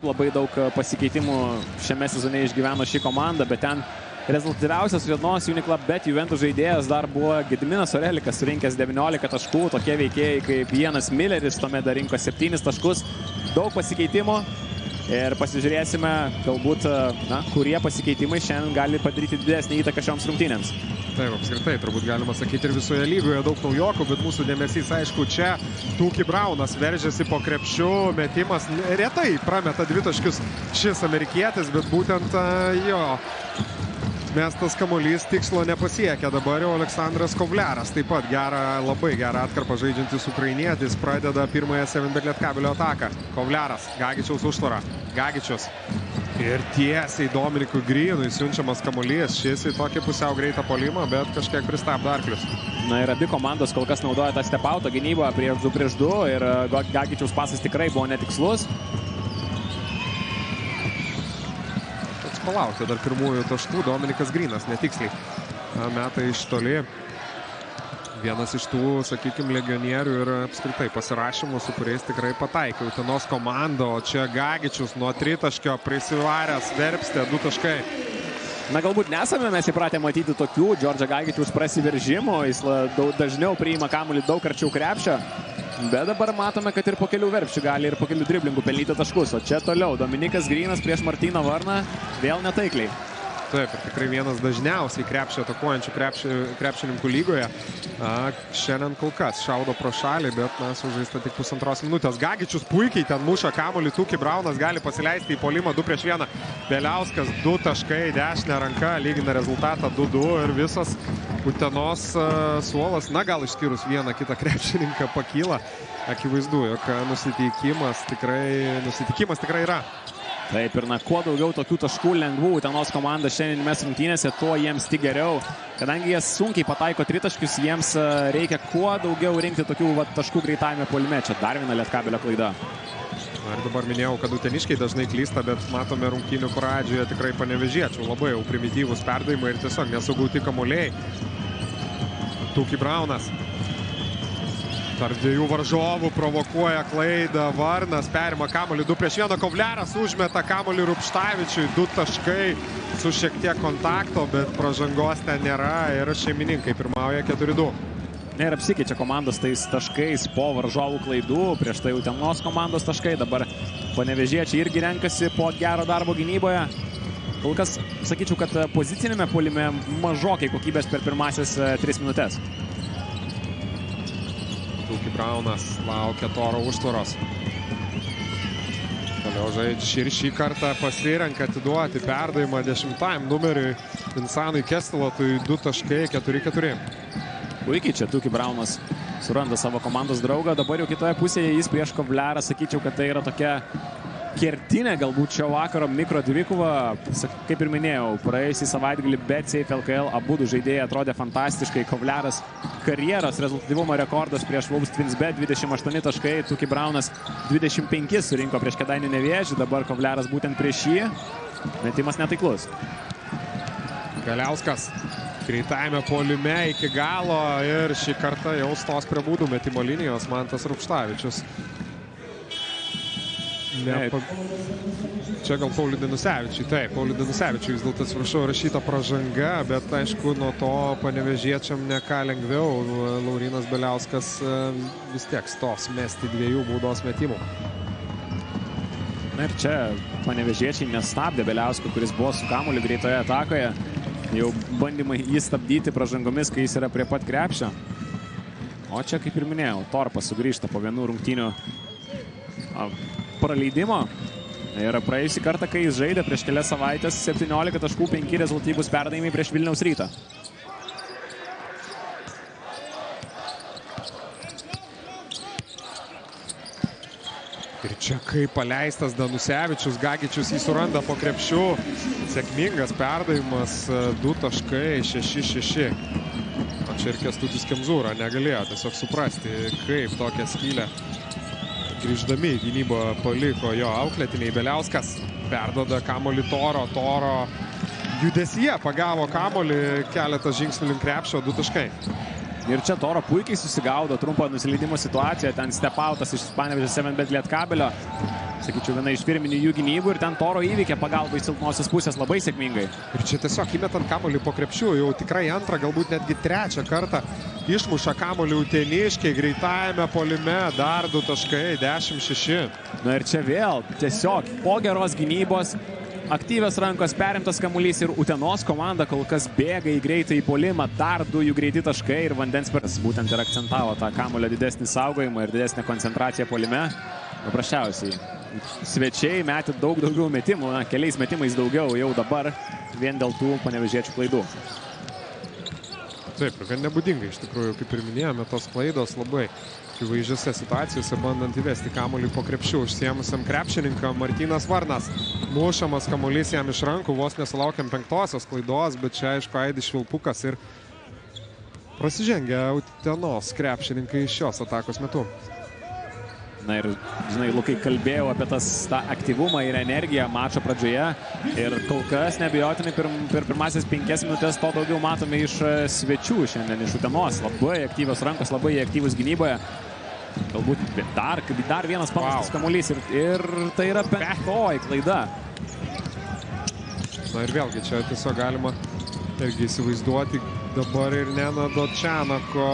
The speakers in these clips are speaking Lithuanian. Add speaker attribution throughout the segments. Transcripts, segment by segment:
Speaker 1: Labai daug pasikeitimų šiame sezone išgyveno šį komandą, bet ten rezultatyviausias Lietuvos Uniclub bet Juventus žaidėjas dar buvo Gediminas Orelikas, surinkęs 19 taškų, tokie veikėjai kaip Vienas Milleris, tuomet dar rinko 7 taškus, daug pasikeitimų ir pasižiūrėsime, galbūt, kurie pasikeitimai šiandien gali padaryti didesnį įtaką šioms rungtynėms.
Speaker 2: Taip, apskritai, turbūt galima sakyti ir visoje lygoje daug naujokų, bet mūsų dėmesys, aišku, čia Tūki Braunas veržiasi po krepšiu, metimas retai prameta dvitaškius šis amerikietis, bet būtent jo mestas kamuolys tikslo nepasiekia. Dabar jau Aleksandras Kovliaras, taip pat labai gerą atkarpą žaidžiantis ukrainietis, pradeda pirmąją 7bet Lietkabelio ataką. Kovliaras, Gagičiaus užtvara, Gagičius. Ir tiesiai Dominikui Grynui siunčiamas kamuolys, šis į tokį pusiau greitą puolimą, bet kažkiek pristabdo arklius.
Speaker 1: Na ir abi komandos kol kas naudoja tą step-outą gynybą prieš 2 ir Gagičiaus pasas tikrai buvo netikslus.
Speaker 2: Toks palaukti dar pirmųjų taškų, Dominikas Grynas netiksliai meta iš toli. Vienas iš tų, sakykime, legionierių ir apskritai pasirašymų, su kuriais tikrai pataikė Utenos komanda, o čia Gagičius nuo tritaškio prisivaręs, Verpstė, 2 taškai.
Speaker 1: Na, galbūt nesame mes įpratę matyti tokių Džordžo Gagičiaus prasiveržimų, jis dažniau priima kamuolį daug arčiau krepšio, bet dabar matome, kad ir po kelių verpšių gali ir po kelių driblingų pelnyti taškus, o čia toliau Dominikas Grynas prieš Martyną Varną vėl netaikliai.
Speaker 2: Taip, ir tikrai vienas dažniausiai krepšio atakuojančių krepšininkų lygoje. Šiandien kol kas šaudo pro šalį, bet sužaista tik 1,5 minutės. Gagičius puikiai ten muša kamuolį, Tūki Braunas gali pasileisti į puolimą 2 prieš 1. Beliauskas 2 taškai, dešinė ranka, lygina rezultatą 2-2 ir visas Utenos suolas, na gal išskyrus vieną kitą krepšininką pakyla. Akivaizdu, jog nusiteikimas tikrai yra.
Speaker 1: Taip ir kuo daugiau tokių taškų lengvų Utenos komanda šiandien mes rungtynėse, tuo jiems tik geriau. Kadangi jie sunkiai pataiko tritaškius, jiems reikia kuo daugiau rinkti tokių taškų greitajame puolime. Čia dar viena Lietkabelio klaida.
Speaker 2: Ir dabar minėjau, kad uteniškiai dažnai klysta, bet matome rungtynių pradžioje tikrai panevėžiečių. Labai jau primityvūs perdavimai ir tiesiog nesugauti kamuoliai. Tūki Braunas. Tarp 2 varžovų provokuoja klaidą, Varnas perima kamuolį 2 prieš 1, Kovliaras užmeta kamuolį Rupštavičiui, 2 taškai su šiek tiek kontakto, bet pražangos ten nėra ir šeimininkai pirmauja 4-2.
Speaker 1: Ir apsikeičia komandos tais taškais po varžovų klaidų, prieš tai Utenos komandos taškai, dabar panevėžiečiai irgi renkasi po gero darbo gynyboje. Kol kas sakyčiau, kad pozicinėme puolime mažokai kokybės per pirmasias 3 minutės.
Speaker 2: Tūki Braunas laukia Toro užtvaros. Toliau žaidžia ir šį kartą pasirenka atiduoti perdavimą 10 numeriui Vinsanui Kestilotui, 2 taškai, 4-4.
Speaker 1: Puikiai čia Tūki Braunas suranda savo komandos draugą. Dabar jau kitoje pusėje jis prieš Kovliarą, sakyčiau, kad tai yra tokia kertinė galbūt šio vakaro mikro dvikova. Kaip ir minėjau, praėjusį savaitgalį BetSafe LKL abudu žaidėjai atrodė fantastiškai. Kovliaras karjeros rezultatyvumo rekordas prieš Wolves TwinsBet 28 taškai, Tūki Braunas 25 surinko prieš Kėdainių Nevėžį, dabar Kovliaras būtent prieš jį. Metimas netaiklus.
Speaker 2: Galiauskas greitajame puolime iki galo ir šį kartą jau stos prie būdų metimo linijos Mantas Rupštavičius. Čia gal Pauliui Danusevičiui, taip, Pauliui Danusevičiui vis dėlto atsiprašau rašyta pražanga, bet aišku nuo to panevėžiečiam ne ką lengviau. Laurynas Beliauskas vis tiek stos mesti 2 baudos metimų.
Speaker 1: Na ir čia panevėžiečiai nestabdė Beliausko, kuris buvo su kamuoliu greitoje atakoje. Jau bandymai jį stabdyti pražangomis, kai jis yra prie pat krepšio. O čia, kaip ir minėjau, Torpas sugrįžta po 1 rungtynių praleidimo. Ir praėjusį kartą, kai jis žaidė prieš kelias savaitės, 17 taškų, 5 rezultatyvūs perdavimai prieš Vilniaus Rytą.
Speaker 2: Ir čia kaip paleistas Danusevičius, Gagičius jį suranda po krepšiu. Sėkmingas perdavimas, 2 taškai, 6-6. O čia ir Kęstutis Kemzūra negalėjo tiesiog suprasti, kaip tokią skylę grįždami į gynybą paliko jo auklėtiniai. Beliauskas perduoda kamuolį Toro judesyje pagavo kamuolį, keletą žingsnių link krepšio, 2 taškai.
Speaker 1: Ir čia Toro puikiai susigaudo trumpą nusileidimo situaciją. Ten step-outas iš Panevėžio 7bet Lietkabelio. sakyčiau, viena iš pirminių jų gynybų ir ten Toro įveikė pagalbą į silpnosios pusės labai sėkmingai.
Speaker 2: Ir čia tiesiog įmetant kamuolį po krepšių, jau tikrai antrą, galbūt netgi trečią kartą išmuša kamuolį uteniškiai, greitajame puolime, dar 2 taškai, 10-6.
Speaker 1: Na ir čia vėl tiesiog po geros gynybos, aktyvios rankos, perimtas kamuolys ir Utenos komanda kol kas bėga į greitą į puolimą, dar 2 jų greiti taškai ir Vandensbergas būtent ir akcentavo tą kamuolio didesnį saugojimą ir didesnę koncentraciją puolime. Paprasčiausiai svečiai metė daug daugiau metimų, keliais metimais daugiau jau dabar vien dėl tų panevėžiečių klaidų.
Speaker 2: Taip, gan nebūdingai iš tikrųjų, kaip ir minėjome, tos klaidos labai įvaizdžiose situacijose, bandant įvesti kamuolį po krepšių užsiėmusiam krepšininkam Martynas Varnas. Mušamas kamuolys jam iš rankų, vos nesulaukiam 5-osios klaidos, bet čia aišku Aidis Švilpukas ir prasižengia Utenos krepšininkai šios atakos metu.
Speaker 1: Na ir, žinai, Lukai, kalbėjau apie tą aktyvumą ir energiją mačo pradžioje ir kol kas neabejotinai per pirmasis 5 minutės to daugiau matome iš svečių šiandien, iš Utenos. Labai aktyvios rankos, labai aktyvus gynyboje. Galbūt dar vienas panašus kamuolys ir tai yra 5-oji klaida.
Speaker 2: Na ir vėlgi čia tiesiog galima irgi įsivaizduoti dabar ir Neno Dočianako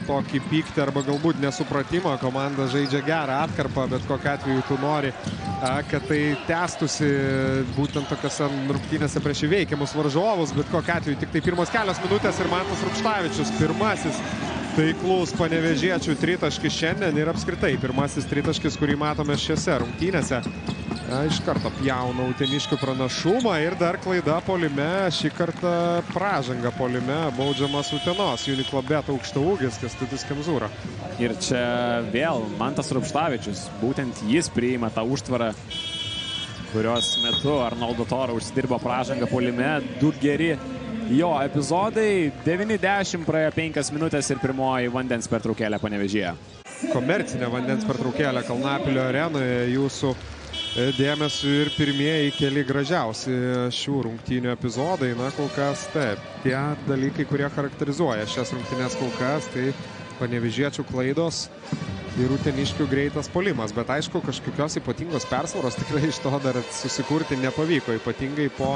Speaker 2: tokį pyktį arba galbūt nesupratimą. Komanda žaidžia gerą atkarpą, bet kokiu atveju tu nori, kad tai tęstusi būtent tokiose rungtynėse prieš įveikiamus varžovus, bet kokiu atveju tik tai pirmos kelios minutės ir Mantas Rupštavičius, pirmasis taiklus panevėžiečių tritaškis šiandien ir apskritai pirmasis tritaškis, kurį matome šiose rungtynėse. Iš karto pjauna uteniškių pranašumą ir dar klaida puolime, šį kartą pražanga puolime, baudžiamas Utenos Uniklubet aukštaūgis Kęstutis Kemzūra.
Speaker 1: Ir čia vėl Mantas Rupštavičius, būtent jis priima tą užtvarą, kurios metu Arnoldo Toro užsidirbo pražangą puolime. 2 geri jo epizodai, 90 praėjo 5 minutės ir pirmoji vandens pertraukėlė Panevėžyje.
Speaker 2: Komercinė vandens pertraukėlė Kalnapilio arenoje jūsų dėmesio ir pirmieji keli gražiausi šių rungtynių epizodai. Na, kol kas taip, tie dalykai, kurie charakterizuoja šias rungtynės kol kas, tai panevėžiečių klaidos ir uteniškių greitas puolimas. Bet aišku, kažkokios ypatingos persvaros tikrai iš to dar susikurti nepavyko, ypatingai po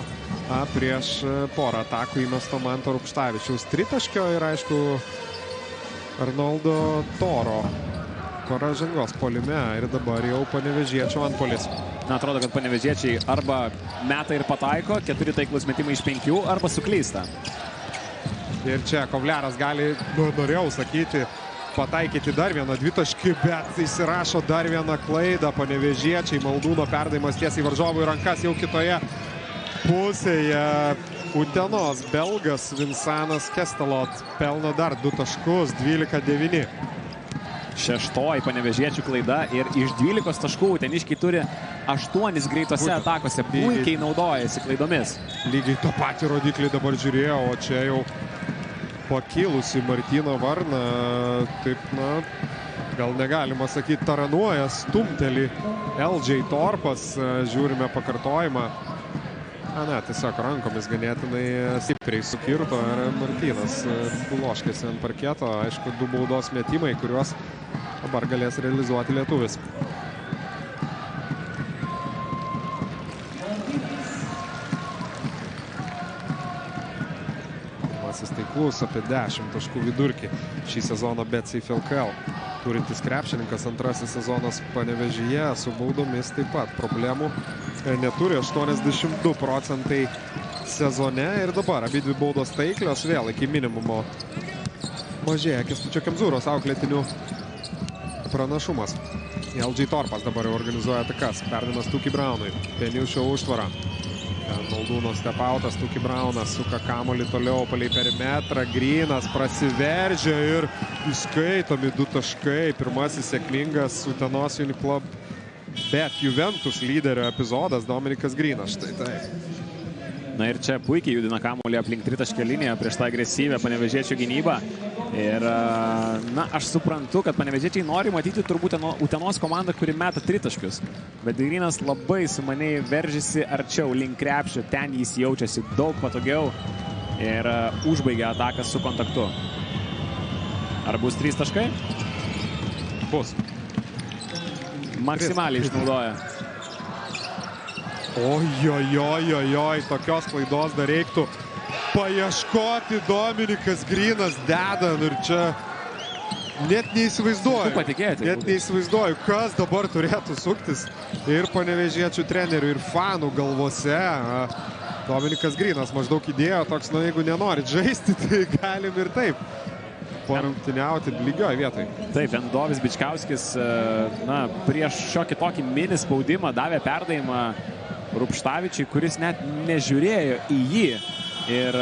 Speaker 2: prieš porą atakų įmesto Manto Rupštavičiaus tritaškio ir aišku Arnoldo Toro pražangos puolime ir dabar jau panevėžiečių antpuolis.
Speaker 1: Na, atrodo, kad panevėžiečiai arba meta ir pataiko, 4 taiklus metimai iš 5, arba suklysta.
Speaker 2: Ir čia Kovliaras gali, norėjau sakyti, pataikyti dar vieną dvitaškį, bet įsirašo dar vieną klaidą. Panevėžiečiai, Maldūno perdavimas tiesiai varžovų į rankas jau kitoje pusėje. Utenos belgas Vinsanas Kestelot pelno dar 2 taškus, 12-9.
Speaker 1: 6-oji panevėžiečių klaida ir iš 12 taškų uteniškiai turi 8 greitose atakose, puikiai naudojasi klaidomis.
Speaker 2: Lygiai tą patį rodiklį dabar žiūrėjau, o čia jau pakilusi Martyną Varną, taip, na, gal negalima sakyti, taranuoja, stumteli LJ Torpas, žiūrime pakartojimą. Ne, tiesiog rankomis ganėtinai stipriai sukirto ir Martynas bloškėsi ant parketo. Aišku, 2 baudos metimai, kuriuos dabar galės realizuoti lietuvis. Pirmasis taiklus apie 10 taškų vidurkį šį sezoną BetSafe LKL. Turintis krepšininkas, antrasis sezonas Panevėžyje, su baudomis taip pat problemų neturi, 82% sezone ir dabar abidvi baudos taiklios, vėl iki minimumo mažėja Kęstučio Kemzūros auklėtinių pranašumas. LJ Torpas dabar jau organizuoja atakas, perdavimas Tuki Braunui, Peniušio užtvara. Maldūno stepautas, Tuki Braunas suka kamuolį toliau palei perimetrą, Grynas prasiveržia ir įskaitomi 2 taškai. Pirmasis sėkmingas Utenos Uniklubet Juventus lyderio epizodas Dominikas Grynas. Štai taip.
Speaker 1: Na ir čia puikiai judina kamuolį aplink tritaškio liniją prieš tą agresyvę panevėžiečių gynybą. Ir, na, aš suprantu, kad panevėžiečiai nori matyti turbūt Utenos komandą, kuri meta tritaškius. Bet Grynas labai sumaniai veržėsi arčiau link krepšio, ten jis jaučiasi daug patogiau ir užbaigia ataką su kontaktu. Ar bus 3 taškai?
Speaker 2: Bus.
Speaker 1: Maksimaliai išnaudoja.
Speaker 2: Ojojojojoj, tokios klaidos dar reiktų paieškoti. Dominikas Grynas deda ir čia net neįsivaizduoju. Net neįsivaizduoju, kas dabar turėtų suktis ir panevėžiečių trenerių ir fanų galvose. Dominikas Grynas maždaug įdėjo toks, nu jeigu nenorit žaisti, tai galim ir taip parungtiniauti lygioj vietoj.
Speaker 1: Taip, Dovis Bičkauskis prieš šiokį tokį mini spaudimą davė perdavimą Rupštavičiui, kuris net nežiūrėjo į jį. Ir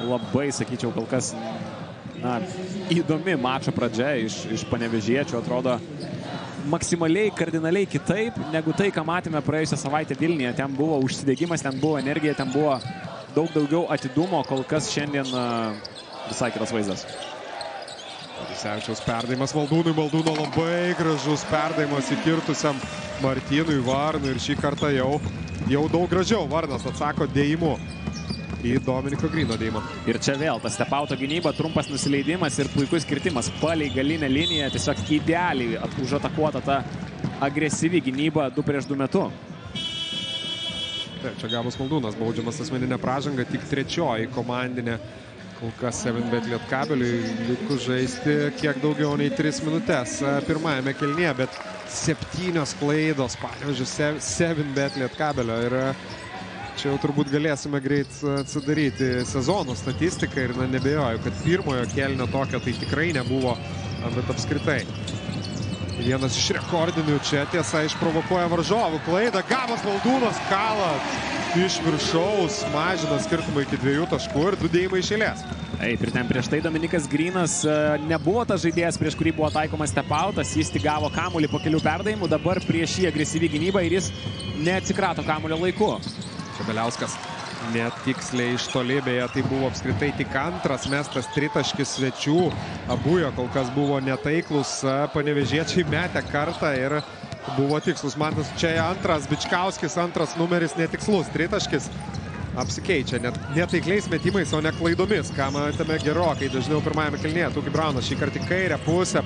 Speaker 1: labai, sakyčiau, kol kas įdomi mačo pradžia iš panevėžiečių. Atrodo maksimaliai, kardinaliai kitaip negu tai, ką matėme praėjusią savaitę Vilniuje. Ten buvo užsidegimas, ten buvo energija, ten buvo daug daugiau atidumo. Kol kas šiandien visai kitas vaizdas.
Speaker 2: Tadisevičiaus perdavimas Valdūnui. Valdūno labai gražus perdavimas įkirtusiam Martynui Varnui. Ir šį kartą jau daug gražiau Varnas atsako dėjimu į Dominiko Gryno dėjimą.
Speaker 1: Ir čia vėl tas stepauto gynyba, trumpas nusileidimas ir puikus kirtimas palei galinę liniją. Tiesiog idealiai užatakuota ta agresyvi gynyba 2 prieš 2 metu.
Speaker 2: Taip, čia gavus Valdūnas baudžiamas asmeninę pražangą, tik trečioji komandinė. Kol kas 7bet Lietkabeliui likus žaisti kiek daugiau nei 3 minutės pirmajame kėlinyje, bet 7 klaidos Panevėžio 7bet Lietkabelio. Ir čia jau turbūt galėsime greit atsidaryti sezono statistiką ir nebejoju, kad pirmojo kėlinio tokio tai tikrai nebuvo, bet apskritai. Vienas iš rekordinių čia tiesa išprovokuoja varžovų klaidą. Gavas Valdūnas kala iš viršaus, mažina skirtumą iki 2 taškų ir 2 dėjimai iš eilės.
Speaker 1: Taip, ir ten prieš tai Dominikas Grynas nebuvo tas žaidėjas, prieš kurį buvo taikomas stepautas. Jis tik gavo kamuolį po kelių perdavimų, dabar prieš jį agresyvi gynyba ir jis neatsikrato kamuolio laiku.
Speaker 2: Čia Beliauskas netiksliai iš toli, beje, tai buvo apskritai tik antras mestas tritaškis svečių. Abu jo kol kas buvo netaiklus, panevėžiečiai metė kartą ir buvo tikslus. Mantas čia antras, Bičkauskis antras numeris netikslus, tritaškis apsikeičia netaikliais metimais, o ne klaidomis, ką matėme gerokai dažniau pirmajame kėlinyje. Tuki Braunas šį kartą į kairę pusę,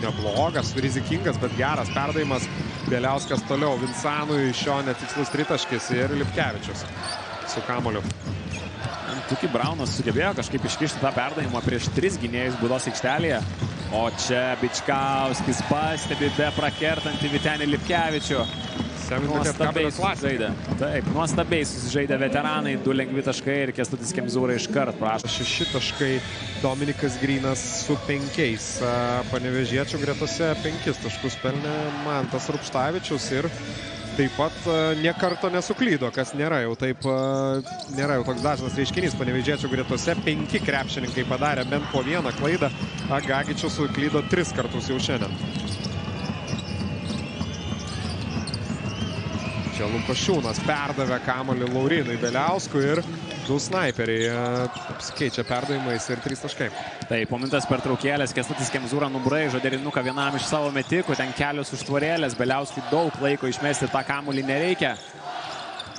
Speaker 2: neblogas, rizikingas, bet geras perdavimas. Beliauskas toliau Vinsanui, šio netikslus tritaškis ir Lipkevičius su kamuoliu.
Speaker 1: Tuki Braunas sugebėjo kažkaip iškišti tą perdavimą prieš 3 gynėjus baudos aikštelėje. O čia Bičkauskis pastebi be prakertantį Vytenį Lipkevičių. Nuostabiai susižaidė. Taip, nuostabiai susižaidė veteranai, 2 lengvi taškai ir Kęstutis Kemzūra iškart prašo.
Speaker 2: 6 taškai Dominikas Grynas su 5. Panevėžiečių gretose 5 taškus pelnė Mantas Rupštavičius ir taip pat nė karto nesuklydo, kas nėra jau toks dažnas reiškinys. Panevėžiečių gretose 5 krepšininkai padarė bent po 1 klaidą. Gagičius suklydo 3 kartus jau šiandien. Čia Lukošiūnas perdavė kamuolį Laurinui Beliauskui ir 2 snaiperiai apsikeičia perdavimais ir 3 taškai.
Speaker 1: Taip, po minutės pertraukėlės Kęstutis Kemzūra nubraižo derinuką vienam iš savo metikų, ten kelios užtvorėlės, Beliauskui daug laiko išmesti tą kamuolį nereikia.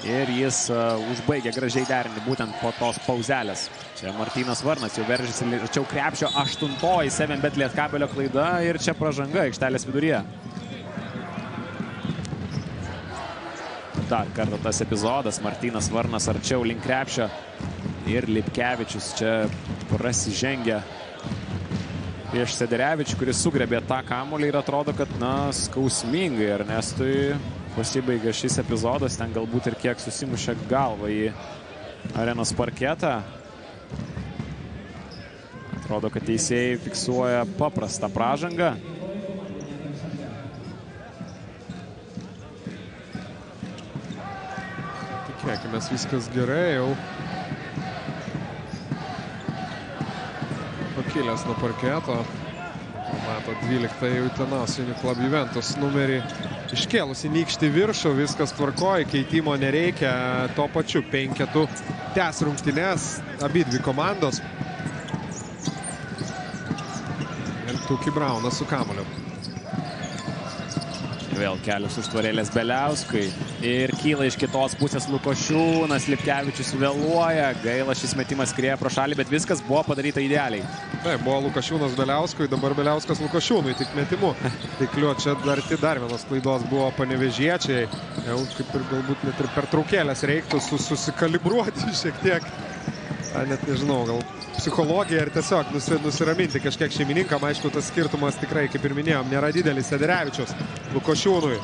Speaker 1: Ir jis užbaigė gražiai derinį būtent po tos pauzelės. Čia Martynas Varnas jau veržėsi arčiau krepšio, 8-oji 7bet Lietkabelio klaida ir čia pražanga aikštelės viduryje. Dar kartą tas epizodas, Martynas Varnas arčiau link krepšio ir Lipkevičius čia prasižengia prieš Sederevičių, kuris sugrebė tą kamuolį ir atrodo, kad skausmingai Ernestui pasibaigė šis epizodas, ten galbūt ir kiek susimušė galvą į arenos parketą. Atrodo, kad teisėjai fiksuoja paprastą pražangą.
Speaker 2: Tikėkimės, viskas gerai jau. Pakilęs nuo parketo. Mato 12 Utenos Uniklub Juventus numerį iškėlusi nykštį viršų, viskas tvarkoja, keitimo nereikia, to pačiu 5 tęs rungtynes, abidvi komandos. Ir Tuki Braunas su kamuoliu.
Speaker 1: Vėl kelios užtvarėlės Beliauskui. Ir kyla iš kitos pusės Lukošiūnas, Lipkevičius vėluoja. Gaila, šis metimas skrieja pro šalį, bet viskas buvo padaryta idealiai.
Speaker 2: Taip, buvo Lukošiūnas Beliauskui, dabar Beliauskas Lukošiūnui, tik metimu. Tikliu, čia dar vienos klaidos buvo panevėžiečiai. Jau kaip ir galbūt net ir pertraukėlės reiktų susikalibruoti šiek tiek. Net nežinau, gal psichologija ir tiesiog nusiraminti kažkiek šeimininkam. Aišku, tas skirtumas tikrai, kaip ir minėjom, nėra didelis. Sederevičius Lukošiūnui.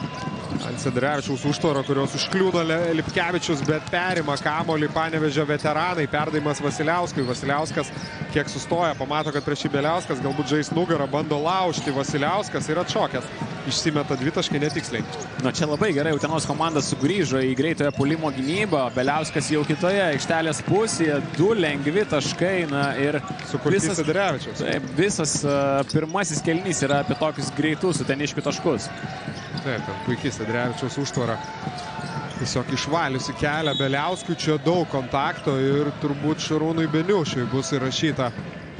Speaker 2: Ant Sederevičiaus užtvaro, kurios užkliūdo Lipkevičius, bet perima kamuolį Panevėžio veteranai. Perdavimas Vasiliauskui. Vasiliauskas kiek sustoja, pamato, kad prieš jį Beliauskas galbūt žais nugarą, bando laužti. Vasiliauskas yra atšokęs. Išsimeta dvitaškį netiksliai.
Speaker 1: Na, čia labai gerai Utenos komanda sugrįžo į greitojo puolimo gynybą. Beliauskas jau kitoje aikštelės pusėje. 2 lengvi taškai. Na, ir
Speaker 2: sukurti Sederevičius.
Speaker 1: Visas pirmasis kėlinys yra apie tokius greitus uteniškių taškus.
Speaker 2: Taip, puikiai Sederevičiaus užtvara. Tiesiog išvaliusi kelią Beliauskui, čia daug kontakto ir turbūt Šarūnui Beniušiui bus įrašyta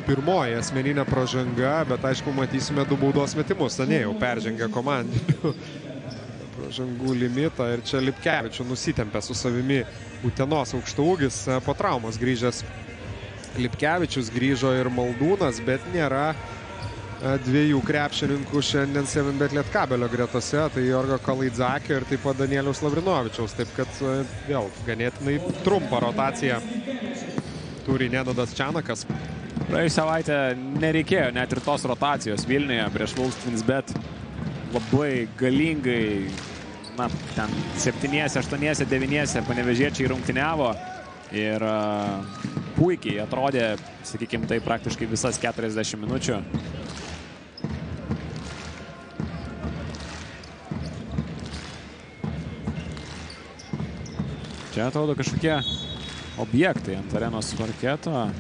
Speaker 2: pirmoji asmeninė pražanga, bet aišku, matysime 2 baudos metimus. Seniai jau peržengė komandinių pražangų limitą ir čia Lipkevičių nusitempė su savimi Utenos aukštaūgis. Po traumos grįžęs Lipkevičius, grįžo ir Maldūnas, bet nėra 2 krepšininkų šiandien 7bet Lietkabelio gretose, tai Jorgo Kalaidzakio ir taip pat Danieliaus Lavrinovičiaus, taip kad vėl ganėtinai trumpą rotaciją turi Nedodas Čianakas.
Speaker 1: Praėjusią savaitę nereikėjo net ir tos rotacijos Vilniuje prieš Wolfswinds, bet labai galingai, na, ten 7, 8, 9 panevėžiečiai rungtyniavo ir puikiai atrodė, sakykime, tai praktiškai visas 40 minučių. Čia atrodo kažkokie objektai ant arenos parketo.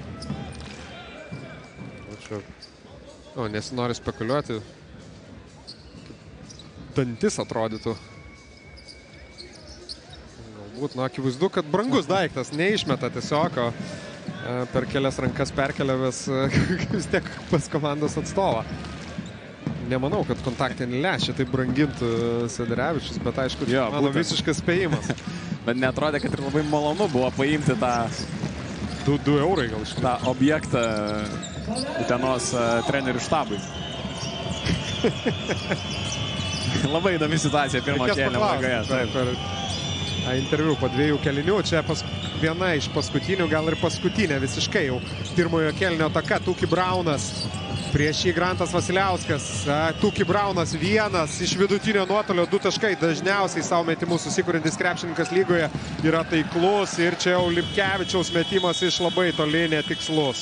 Speaker 2: Nesinori spekuliuoti. Dantis atrodytų. Galbūt, akivaizdu, kad brangus daiktas neišmeta tiesiog, per kelias rankas perkeliavęs vis tiek pas komandos atstovą. Nemanau, kad kontaktinį lęšį taip brangintų Sederevičius, bet aišku, čia mano visiškas spėjimas.
Speaker 1: Bet neatrodė, kad ir labai malonu buvo paimti tą
Speaker 2: 2 eurai gal iš
Speaker 1: tą objektą Utenos trenerių štabui. Labai įdomi situacija pirmo kėlinio pabaigoje.
Speaker 2: Per interviu po 2 kėlinių, čia viena iš paskutinių, gal ir paskutinė visiškai jau pirmojo kėlinio ataka. Tuki Braunas, prieš jį Grantas Vasiliauskas. Tuki Braunas vienas iš vidutinio nuotolio, 2 taškai. Dažniausiai savo metimus susikuriantis krepšininkas lygoje yra taiklus ir čia jau Lipkevičiaus metimas iš labai toli netikslus.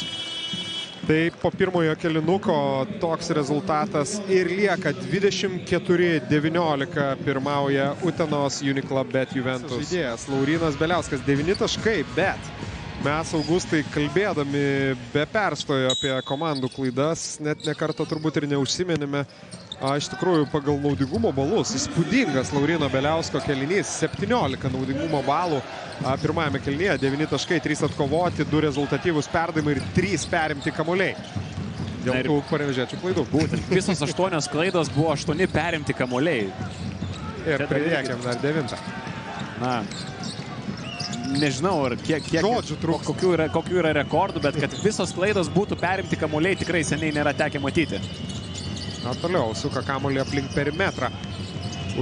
Speaker 2: Tai po pirmojo kėlinuko toks rezultatas ir lieka 24-19 pirmauja Utenos Uniclub-Bet Juventus. Žaidėjas Laurinas Beliauskas 9 taškai, bet mes, Augustai, kalbėdami be perstojo apie komandų klaidas, net ne kartą turbūt ir neužsiminėme. Iš tikrųjų, pagal naudingumo balus, įspūdingas Laurino Beliausko kėlinys, 17 naudingumo balų pirmajame kėlinyje, 9 taškai, 3 atkovoti, 2 rezultatyvūs perdavimai ir 3 perimti kamuoliai. Dėl tų panevėžiečių klaidų.
Speaker 1: Būtent, visos 8 klaidos buvo 8 perimti kamuoliai.
Speaker 2: Ir pridėkėm dar 9.
Speaker 1: Na, nežinau, kokių yra rekordų, bet kad visos klaidos būtų perimti kamuoliai, tikrai seniai nėra tekę matyti.
Speaker 2: Na, toliau suka kamuolį aplink perimetrą.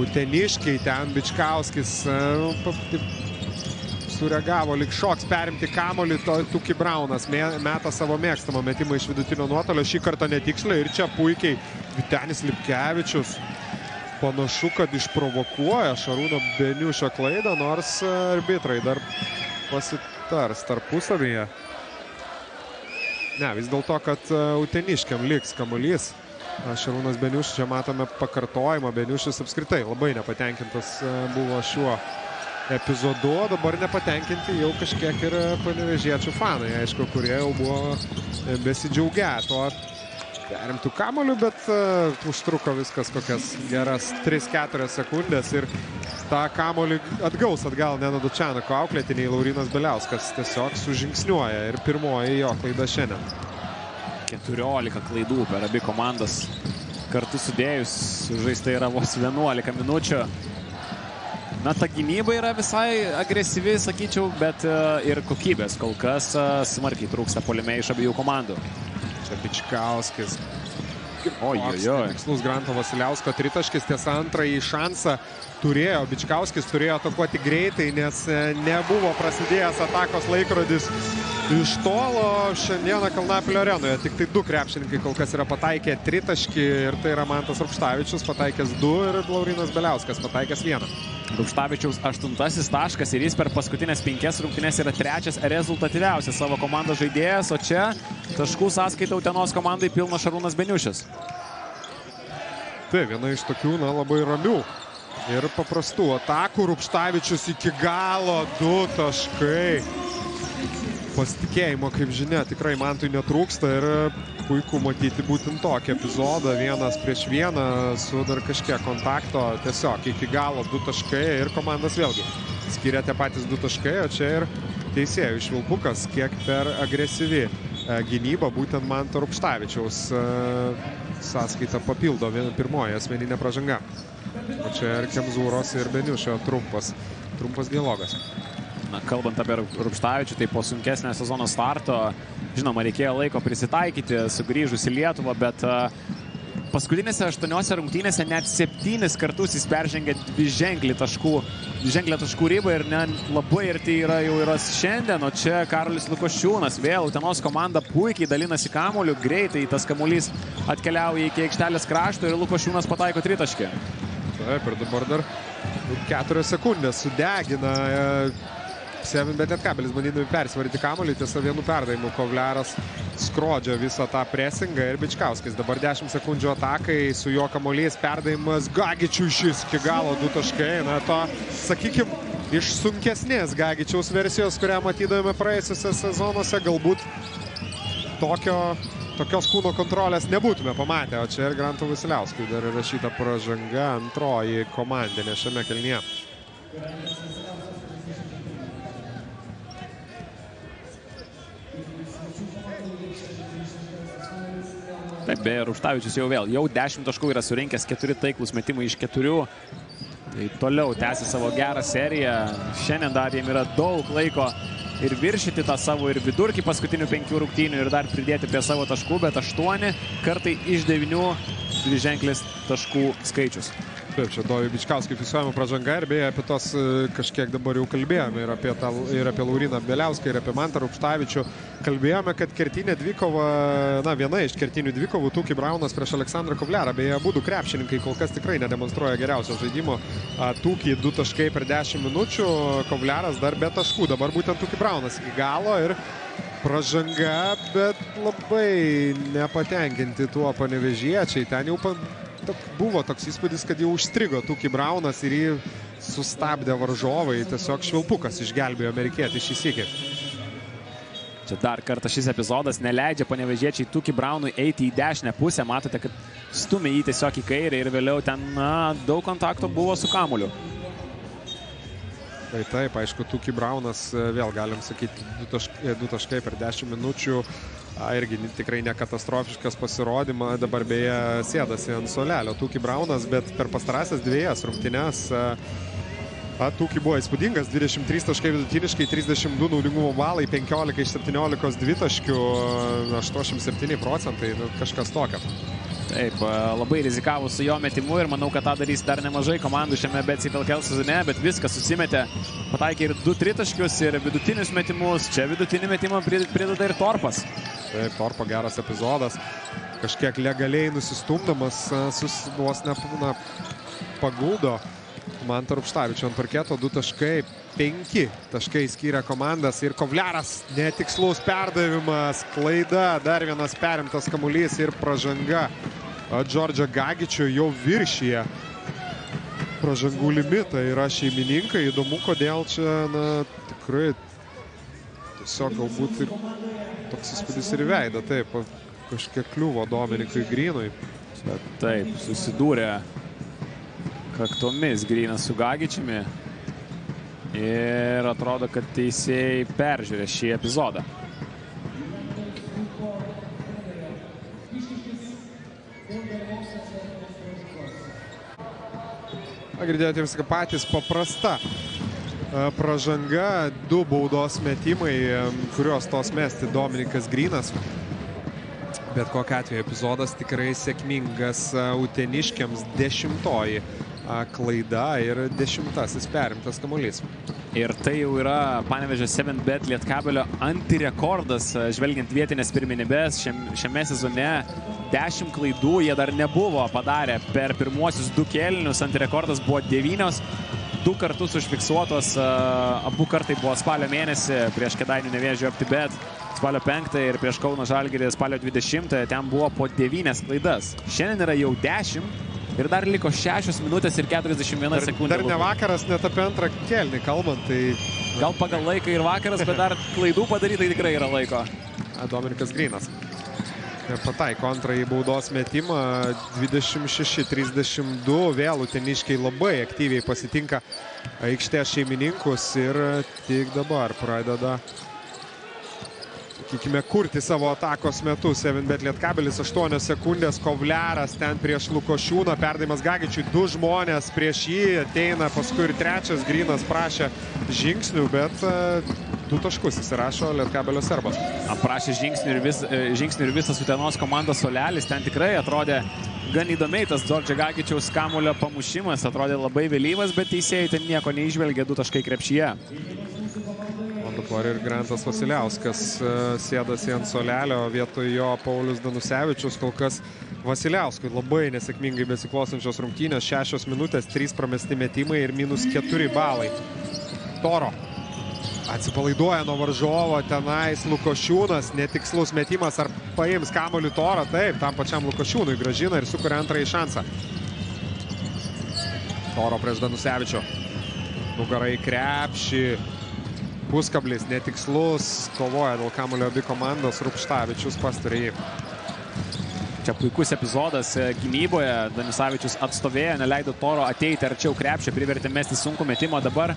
Speaker 2: Uteniškiai, ten Bičkauskis sureagavo, lyg šoks perimti kamuolį, Tuki Braunas meta savo mėgstamą metimą iš vidutinio nuotolio, šį kartą netiksliai ir čia puikiai Vytenis Lipkevičius panašu, kad išprovokuoja Šarūno Beniušio klaidą, nors arbitrai dar pasitars tarpusavyje. Ne, vis dėlto, kad uteniškiam liks kamuolys. Šarūnas Beniušis, čia matome pakartojimą. Beniušis apskritai labai nepatenkintas buvo šiuo epizodu. Dabar nepatenkinti jau kažkiek ir panevėžiečių fanai, aišku, kurie jau buvo besidžiaugę tuo perimtų kamuolių, bet užtruko viskas kokias geras 3-4 sekundės ir tą kamuolį atgaus atgal Nedodo Čianako auklėtiniai. Laurinas Beliauskas tiesiog sužingsniuoja ir pirmoji jo klaida šiandien.
Speaker 1: 14 klaidų per abi komandas kartu sudėjus žaista yra vos 11 minučių. Na, ta gynyba yra visai agresyvi, sakyčiau, bet ir kokybės kol kas smarkiai trūksta puolime iš abiejų komandų.
Speaker 2: Čia Bičkauskis.
Speaker 1: Ojojoj.
Speaker 2: Tikslus Granto Vasiliausko tritaškis, tiesa antrąjį šansą turėjo. Bičkauskis turėjo atakuoti greitai, nes nebuvo prasidėjęs atakos laikrodis iš tolo. Šiandieną Kalnapilio arenoje tik tai 2 krepšininkai kol kas yra pataikę tritaškį ir tai yra Mantas Rupštavičius pataikęs 2 ir Laurinas Beliauskas pataikęs 1.
Speaker 1: Rupštavičiaus 8 taškas ir jis per paskutinės 5 rungtynes yra 3 rezultatyviausias savo komandos žaidėjas, o čia taškų sąskaita Utenos komandai pilnas Šarūnas Beniušis.
Speaker 2: Tai viena iš tokių, labai ramių ir paprastų atakų. Rupštavičius iki galo 2 taškai. Pasitikėjimo, kaip žinia, tikrai Mantui netrūksta ir puiku matyti būtent tokį epizodą 1 prieš 1 su dar kažkiek kontakto. Tiesiog iki galo 2 taškai ir komandas vėlgi skiria tie patys 2 taškai, o čia ir teisėjų švilpukas, kiek per agresyvi gynyba būtent Manto Rupštavičiaus sąskaitą papildo pirmoji asmeninė pražanga. O čia ir Kemzūros ir Beniušio trumpas dialogas.
Speaker 1: Na, kalbant apie Rupštavičių, tai po sunkesnio sezono starto, žinoma, reikėjo laiko prisitaikyti, sugrįžus į Lietuvą, bet paskutinėse 8 rungtynėse net 7 kartus jis peržengė dviženklę taškų ribą ir labai arti yra šiandien, o čia Karolis Lukošiūnas, vėl Utenos komanda puikiai dalinasi kamuoliu, greitai tas kamuolys atkeliauja iki aikštelės krašto ir Lukošiūnas pataiko tritaškį.
Speaker 2: Taip, ir dabar dar 4 sekundės sudegina Bet Lietkabelis bandydami persvaryti kamuolį, tiesa vienu perdavimu Kovliaras skrodžia visą tą presingą ir Bičkauskis. Dabar 10 sekundžių atakai su jo kamuolys, perdavimas Gagičiui šis iki galo 2 taškai. Na, to, sakykime, iš sunkesnės Gagičiaus versijos, kurią matydavome praėjusiuose sezonuose, galbūt tokios kūno kontrolės nebūtume pamatę. O čia ir Granto Vasiliauskui dar rašyta pražanga, antroji komandinė šiame kėlinyje.
Speaker 1: Taip, beje, Rupštavičius jau 10 taškų yra surinkęs, 4 taiklus metimai iš 4. Tai toliau tęsia savo gerą seriją. Šiandien dar jiem yra daug laiko ir viršyti tą savo ir vidurkį paskutinių 5 rungtynių ir dar pridėti prie savo taškų, bet 8 kartai iš 9 dviženklis taškų skaičius.
Speaker 2: Taip, čia Dovį Bičkauskį fiksuojama pražanga ir beje apie tos kažkiek dabar jau kalbėjome ir apie Lauriną Beliauską ir apie Mantą Rupštavičių. Kalbėjome, kad kertinė dvikova, viena iš kertinių dvikovų, Tuki Braunas prieš Aleksandrą Kovliarą. Beje, abudu krepšininkai kol kas tikrai nedemonstruoja geriausio žaidimo. Tuki 2 taškai per 10 minučių, Kovliaras dar be taškų. Dabar būtent Tuki Braunas iki galo ir pražanga, bet labai nepatenkinti tuo panevėžiečiai. Ten jau buvo toks įspūdis, kad jau užstrigo Tuki Braunas ir jį sustabdė varžovai. Tiesiog švilpukas išgelbėjo amerikietį šį sykį.
Speaker 1: Čia dar kartą šis epizodas neleidžia panevėžiečiai Tuki Braunui eiti į dešinę pusę. Matote, kad stumia jį tiesiog į kairę ir vėliau ten daug kontakto buvo su kamuoliu.
Speaker 2: Taip, aišku, Tuki Braunas, vėl galim sakyti, 2 taškai per 10 minučių. Irgi tikrai nekatastrofiškas pasirodymas. Dabar beje sėdasi ant suolelio Tuki Braunas, bet per pastarąsias 2 rungtynes Tuki buvo įspūdingas, 23 taškai vidutiniškai, 32 naudingumo balai, 15 iš 17 dvitaškių, 87%, kažkas tokio.
Speaker 1: Taip, labai rizikavo su jo metimu ir manau, kad tą darys dar nemažai komandų šiame BCLKL sezone, bet viskas susimetė. Pataikė ir 2 tritaškius ir vidutinius metimus. Čia vidutinį metimą prideda ir Torpas.
Speaker 2: Taip, Torpo geras epizodas. Kažkiek legaliai nusistumdamas, vos paguldo Mantą Rupštavičių ant parketo. 2 taškai, 5 taškai skyrė komandas ir Kovliaras netikslus perdavimas, klaida, dar vienas perimtas kamuolys ir pražanga. Džordžio Gagičio jau viršyje pražangų limitą yra šeimininkai. Įdomu, kodėl čia, tikrai tiesiog galbūt ir toks įspūdis ir veidą. Taip, kažkiek kliuvo Dominikui Grynui.
Speaker 1: Taip, susidūrė kaktomis Grynas su Gagičiumi ir atrodo, kad teisėjai peržiūrė šį epizodą.
Speaker 2: girdėjote viską patys paprasta pražanga, 2 baudos metimai, kuriuos tos mesti Dominikas Grynas. Bet kokiu atveju epizodas tikrai sėkmingas uteniškiams, 10-oji klaida ir 10-asis perimtas kamuolys.
Speaker 1: Ir tai jau yra Panevėžio 7bet Lietkabelio antirekordas, žvelgiant vietinės pirmenybės šiame sezone. 10 klaidų jie dar nebuvo padarę per pirmuosius 2 kėlinius, antirekordas buvo 9, 2 kartus užfiksuotos, abu kartai buvo spalio mėnesį prieš Kėdainių Nevėžio OptiBet, spalio 5 ir prieš Kauno Žalgirį spalio 20, ten buvo po 9 klaidas. Šiandien yra jau 10 ir dar liko 6 minutės ir 41 sekundė.
Speaker 2: Dar ne vakaras, net apie antrą kėlinį kalbant, tai...
Speaker 1: Gal pagal laiką ir vakaras, bet dar klaidų padarytai tikrai yra laiko.
Speaker 2: Dominikas Grynas pataiko antrąjį baudos metimą, 26-32, vėl uteniškiai labai aktyviai pasitinka aikštės šeimininkus ir tik dabar pradeda, sakykime, kurti savo atakos metu. 7bet Lietkabelis, 8 sekundės, Kovliaras ten prieš Lukošiūną, perdavimas Gagičiui, 2 žmonės prieš jį, ateina paskui ir 3, Grynas prašė žingsnių, bet 2 taškus įsirašo Lietkabelio serbas.
Speaker 1: Prašė žingsnių ir visas Utenos komandos suolelis, ten tikrai atrodė gan įdomiai tas Džordžio Gagičiaus kamuolio pamušimas, atrodė labai vėlyvas, bet teisėjai ten nieko neižvelgė, 2 taškai krepšyje.
Speaker 2: Dabar ir Grantas Vasiliauskas sėdasi ant suolelio, vietoj jo Paulius Danusevičius. Kol kas Vasiliauskui labai nesėkmingai besiklostančios rungtynės, 6 minutės, 3 pramesti metimai ir -4 balai. Toro atsipalaiduoja nuo varžovo, tenais Lukošiūnas, netikslus metimas, ar paims kamuolį Toro, taip, tam pačiam Lukošiūnui gražina ir sukuria antrąjį šansą. Toro prieš Danusevičių, nugarai krepšį, puskablis, netikslus, kovoja dėl kamuolio abi komandos, Rupštavičius pastarė jį.
Speaker 1: Čia puikus epizodas gynyboje, Danusevičius atstovėjo, neleido Toro ateiti arčiau krepšio, privertė mesti sunkų metimą, dabar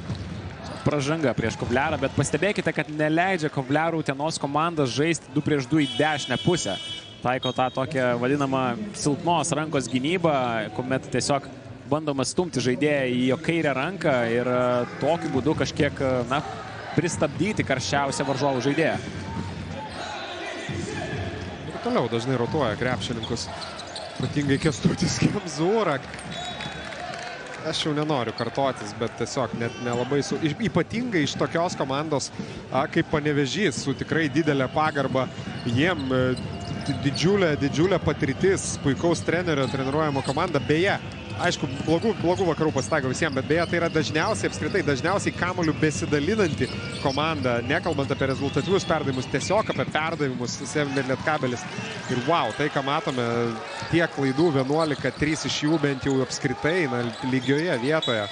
Speaker 1: pražanga prieš Kovliarą, bet pastebėkite, kad neleidžia Kovliarų Utenos komandas žaisti 2 prieš 2 į dešinę pusę. Taiko tą tokią vadinamą silpnos rankos gynybą, kuomet tiesiog bandoma stumti žaidėją į jo kairę ranką ir tokiu būdu kažkiek, na, pristabdyti karščiausią varžovų žaidėją.
Speaker 2: Ir toliau dažnai rotuoja krepšininkus, ypatingai Kęstutis Kemzūra. Aš jau nenoriu kartotis, bet tiesiog net nelabai ypatingai iš tokios komandos kaip Panevėžys, su tikrai didelė pagarba jiem, didžiulė patirtis, puikaus trenerio treniruojama komanda. Beje, aišku, blogų vakarų pasitaiko visiems, bet beje, tai yra dažniausiai kamuolių besidalinanti komanda, nekalbant apie rezultatyvius perdavimus, tiesiog apie perdavimus 7bet Lietkabelis. Ir wow, tai ką matome, tiek klaidų 11, 3 iš jų bent jau apskritai lygioje vietoje.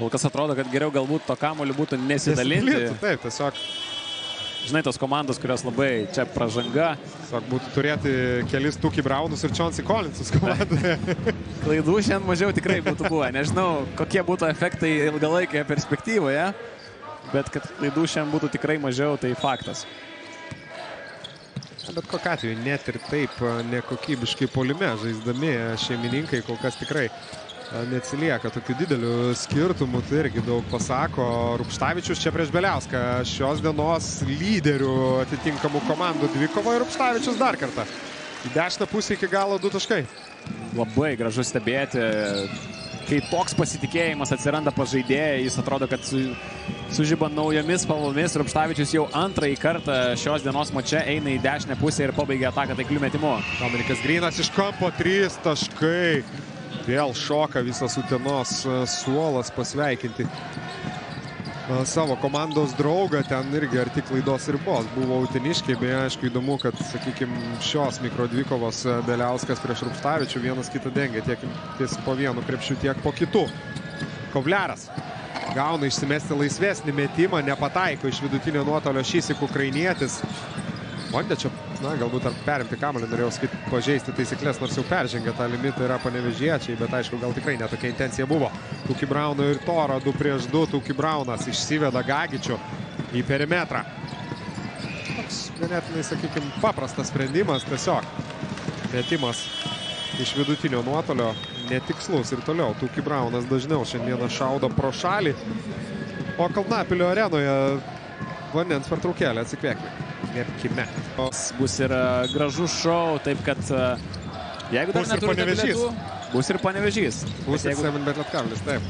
Speaker 1: Kol kas atrodo, kad geriau galbūt to kamuolių būtų nesidalinti.
Speaker 2: Taip, tiesiog.
Speaker 1: Žinai, tos komandos, kurios labai čia pražanga.
Speaker 2: Tiesiog būtų turėti kelis Tuki Braunus ir Chauncey Collinsus komandoje.
Speaker 1: Klaidų šiandien mažiau tikrai būtų buvę. Nežinau, kokie būtų efektai ilgalaikėje perspektyvoje, bet kad klaidų šiandien būtų tikrai mažiau, tai faktas.
Speaker 2: Bet kokiu atveju, net ir taip nekokybiškai puolime žaisdami šeimininkai kol kas tikrai neatsilieka tokių didelių skirtumų, tai irgi daug pasako. Rupštavičius čia prieš Beliauską, šios dienos lyderių atitinkamų komandų dvikovo, ir Rupštavičius dar kartą. Į dešinę pusę iki galo 2 taškai.
Speaker 1: Labai gražu stebėti, kai toks pasitikėjimas atsiranda pas žaidėją, jis atrodo, kad sužiba naujomis spalvomis. Rupštavičius jau antrąjį kartą šios dienos mače eina į dešinę pusę ir pabaigia ataką taikliu metimu.
Speaker 2: Dominikas Grynas iš kampo 3 taškai. Vėl šoka visas Utenos suolas pasveikinti savo komandos draugą. Ten irgi arti klaidos ribos buvo uteniškiai. Beje, aišku, įdomu, kad, sakykime, šios mikrodvikovos Beliauskas prieš Rupštavičių vienas kitą dengia tiek po vienu krepšiu, tiek po kitu. Kovliaras gauna išsimesti laisvesnį metimą, nepataiko iš vidutinio nuotolio šįsyk ukrainietis. Bandė čia, na, galbūt ar perimti kamuolį, norėjau sakyti, pažeisti taisyklės, nors jau peržengė tą limitą yra panevėžiečiai, bet aišku, gal tikrai netokia intencija buvo. Tuki Brauno ir Toro 2 prieš 2, Tuki Braunas išsiveda Gagičių į perimetrą. Toks ganėtinai, sakykime, paprastas sprendimas, tiesiog metimas iš vidutinio nuotolio, netikslus ir toliau. Tuki Braunas dažniau šiandieną šaudo pro šalį. O Kalnapilio arenoje vandens pertraukėlė, atsikvėkime. Gerbkime.
Speaker 1: Bus ir gražus šou, taip kad jeigu dar neturite bilietų, bus ir Panevėžys.
Speaker 2: Bus ir 7bet Lietkabelis, taip.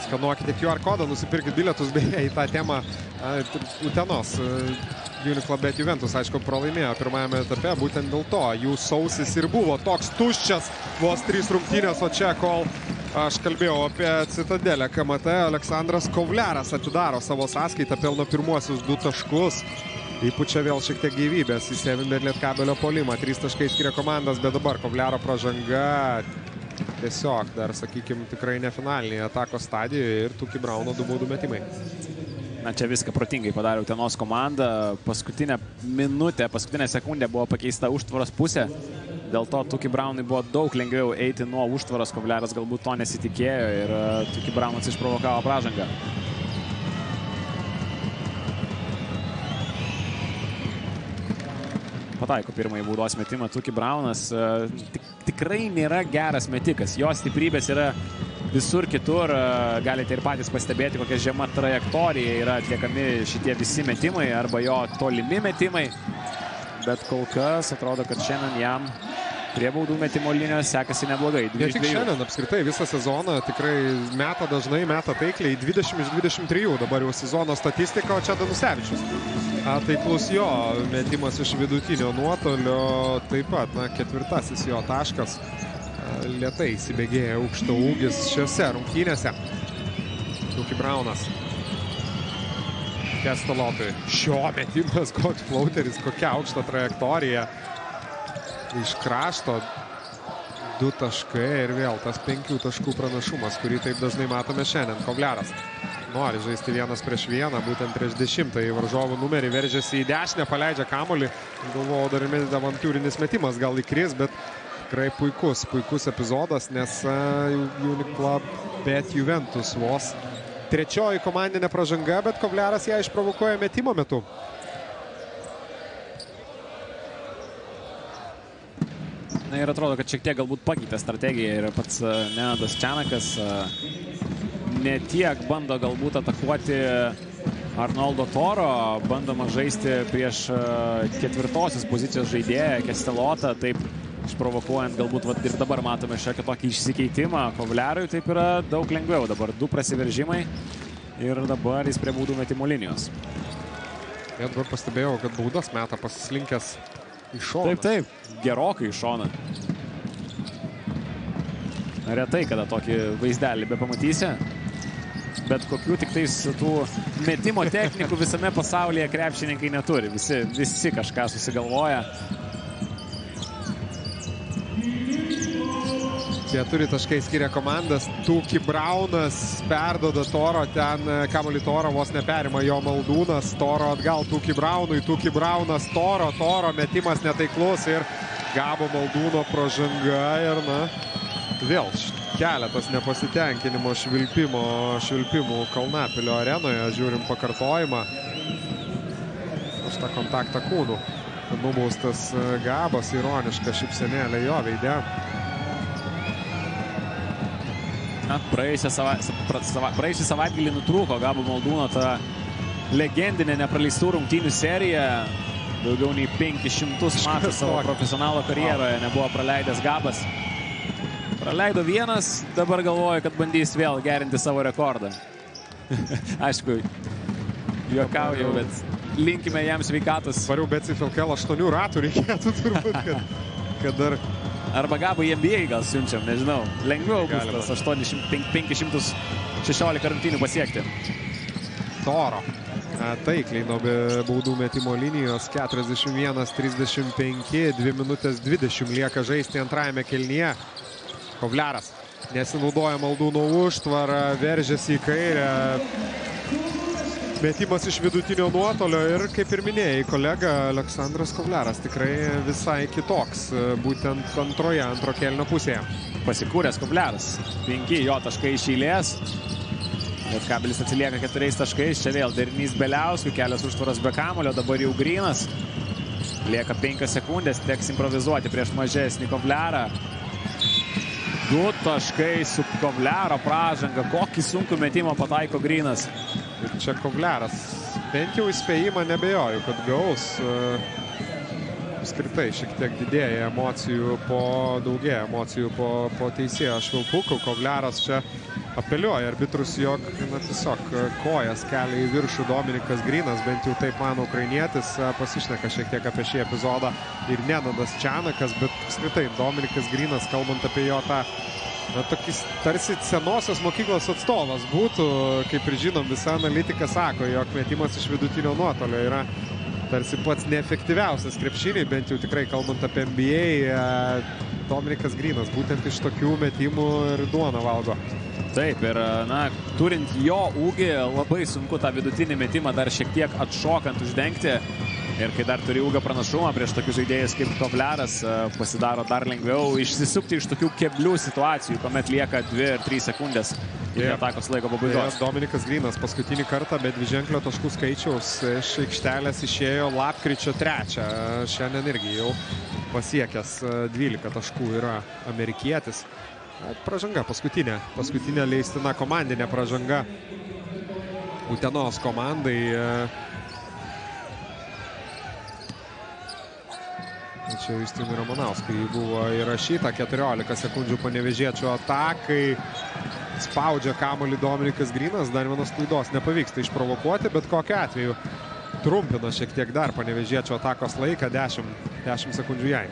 Speaker 2: Skanuokite QR kodą, nusipirkit bilietus, beje, į tą temą Utenos Uniclub Juventus, aišku, pralaimėjo pirmajame etape, būtent dėl to jų sausis ir buvo toks tuščias, vos 3 rungtynės, o čia, kol aš kalbėjau apie Citadelę KMT, Aleksandras Kovliaras atidaro savo sąskaitą, pelno pirmuosius 2 taškus, įpučia vėl šiek tiek gyvybės į 7bet Lietkabelio puolimą, 3 taškai skiria komandas, bet dabar Kovliaro pražanga tiesiog dar, sakykime, tikrai nefinaliniai atakos stadijoje ir Tuki Brauno 2 baudų metimai.
Speaker 1: Na, čia viską protingai padarė Utenos komanda. Paskutinę minutę, paskutinę sekundę buvo pakeista užtvaros pusė. Dėl to Tuki Braunui buvo daug lengviau eiti nuo užtvaros. Kovliaras galbūt to nesitikėjo ir Tuki Braunas išprovokavo pražangą. Pataiko pirmąjį baudos metimą Tuki Braunas. Tikrai nėra geras metikas. Jo stiprybės yra visur kitur. Galite ir patys pastebėti, kokia žema trajektorija yra atliekami šitie visi metimai arba jo tolimi metimai. Bet kol kas atrodo, kad šiandien jam prie baudų metimo linijos sekasi neblogai.
Speaker 2: Ne tik šiandien, apskritai visą sezoną tikrai meta dažnai, meta taikliai 20 iš 23. Dabar jau sezono statistika, o čia Danusevičius. Taiklus jo metimas iš vidutinio nuotolio, taip pat, na, 4. jo taškas. Lėtai įsibėgėja aukšto ūgis šiose rungtynėse. Tuki Braunas. Kestalotui. Šio metimas, koks flauteris, kokia aukšta trajektorija. Iš krašto 2 taškai ir vėl tas 5 taškų pranašumas, kurį taip dažnai matome šiandien. Kovliaras nori žaisti 1 prieš 1, būtent prieš 10-ąjį varžovų numerį, veržiasi į dešinę, paleidžia kamuolį. Galvojau, dar ir avantūrinis metimas gal įkris, bet tikrai puikus epizodas, nes Uniclub Juventus vos 3. komandinė pražanga, bet Kovliaras ją išprovokuoja metimo metu.
Speaker 1: Na ir atrodo, kad šiek tiek galbūt pakeitė strategiją ir pats Nenadas Čianakas ne tiek bando galbūt atakuoti Arnoldo Toro, bandoma žaisti prieš 4. pozicijos žaidėją Kestelotą, taip išprovokuojant galbūt ir dabar matome šiokį tokį išsikeitimą. Kovliarui taip yra daug lengviau, dabar 2 prasiveržimai ir dabar jis prie baudų metimo linijos.
Speaker 2: Ja, dabar pastebėjau, kad baudas meta pasislinkęs į šoną.
Speaker 1: Taip, gerokai į šoną. Retai, kada tokį vaizdelį be pamatysi. Bet kokių tik tais tų metimo technikų visame pasaulyje krepšininkai neturi. Visi kažką susigalvoja.
Speaker 2: 4 taškai skiria komandas. Tuki Braunas perdoda Toro, ten kamuolį Toro vos neperima jo Maldūnas. Toro atgal Tuki Braunui, Tuki Braunas, Toro metimas netaiklus ir Gabo Maldūno pražanga ir na, vėl keletas nepasitenkinimo švilpimų Kalnapilio arenoje. Žiūrim pakartojimą. Už tą kontaktą kūnų. Nubaustas Gabas, ironiška šypsenėlė jo veide.
Speaker 1: Praėjusią savaitgalį nutrūko Gabo Maldūno ta legendinė nepraleistų rungtynių serija. Daugiau nei 500 mačų savo profesionalo karjeroje nebuvo praleidęs Gabas. Praleido 1, dabar galvoja, kad bandys vėl gerinti savo rekordą. Aišku, juokauju, bet linkime jam sveikatos.
Speaker 2: Variau Becifilkel 8 ratų reikėtų turbūt, kad dar...
Speaker 1: Arba Gabo į NBA gal siunčiam, nežinau. Lengviau bus tas 516 rungtynių pasiekti.
Speaker 2: Toro taikliai nuo baudų metimo linijos 41-35, 2 minutės 20 lieka žaisti antrajame kėlinyje. Kovliaras nesinaudoja Maldūno užtvarą, veržiasi į kairę. Metimas iš vidutinio nuotolio ir, kaip ir minėjai, kolega Aleksandras Kovliaras tikrai visai kitoks, būtent antro kėlinio pusėje.
Speaker 1: Pasikūręs Kovliaras, 5 jo taškai iš eilės. Lietkabelis atsilieka 4 taškais, čia vėl derinys Beliauskui, kelias užtvaras be kamulio, dabar jau grynas. Lieka 5 sekundės, teks improvizuoti prieš mažesnį Kovliarą. 2 taškai su Kovliaro pražanga. Kokį sunkų metimą pataiko Grynas.
Speaker 2: Ir čia Kovliaras. Bent jau įspėjimą nebejoju, kad gaus. Apskritai šiek tiek daugėja emocijų po teisėjo švilpukų. Kovliaras čia apeliuoja arbitrus, jog tiesiog kojas kelia į viršų Dominikas Grynas, bent jau taip mano ukrainietis, pasišneka šiek tiek apie šį epizodą ir Nenadas Čianakas, bet apskritai Dominikas Grynas, kalbant apie jo tą tokis tarsi senosios mokyklos atstovas būtų, kaip ir žinom, visa analitika sako, jog metimas iš vidutinio nuotolio yra tarsi pats neefektyviausias krepšiniai, bent jau tikrai kalbant apie NBA, Dominikas Grynas būtent iš tokių metimų ir duoną valgo.
Speaker 1: Taip, ir turint jo ūgį, labai sunku tą vidutinį metimą dar šiek tiek atšokant uždengti. Ir kai dar turi ūgio pranašumą prieš tokius žaidėjus kaip Kovliaras, pasidaro dar lengviau išsisukti iš tokių keblių situacijų, kuomet lieka 2 ir 3 sekundės iki atakos laiko pabaigos.
Speaker 2: Dominikas Grynas paskutinį kartą be dviženklio taškų skaičiaus iš aikštelės išėjo lapkričio 3. Šiandien irgi jau pasiekęs 12 taškų yra amerikietis. Pražanga paskutinė leistina komandinė pražanga Utenos komandai. Čia Justinui Ramanauskui buvo įrašyta 14 sekundžių Panevėžiečio atakai. Spaudžia kamuolį Dominikas Grynas, dar vienos klaidos nepavyksta išprovokuoti, bet kokiu atveju trumpina šiek tiek dar Panevėžiečio atakos laiką, 10 sekundžių jai.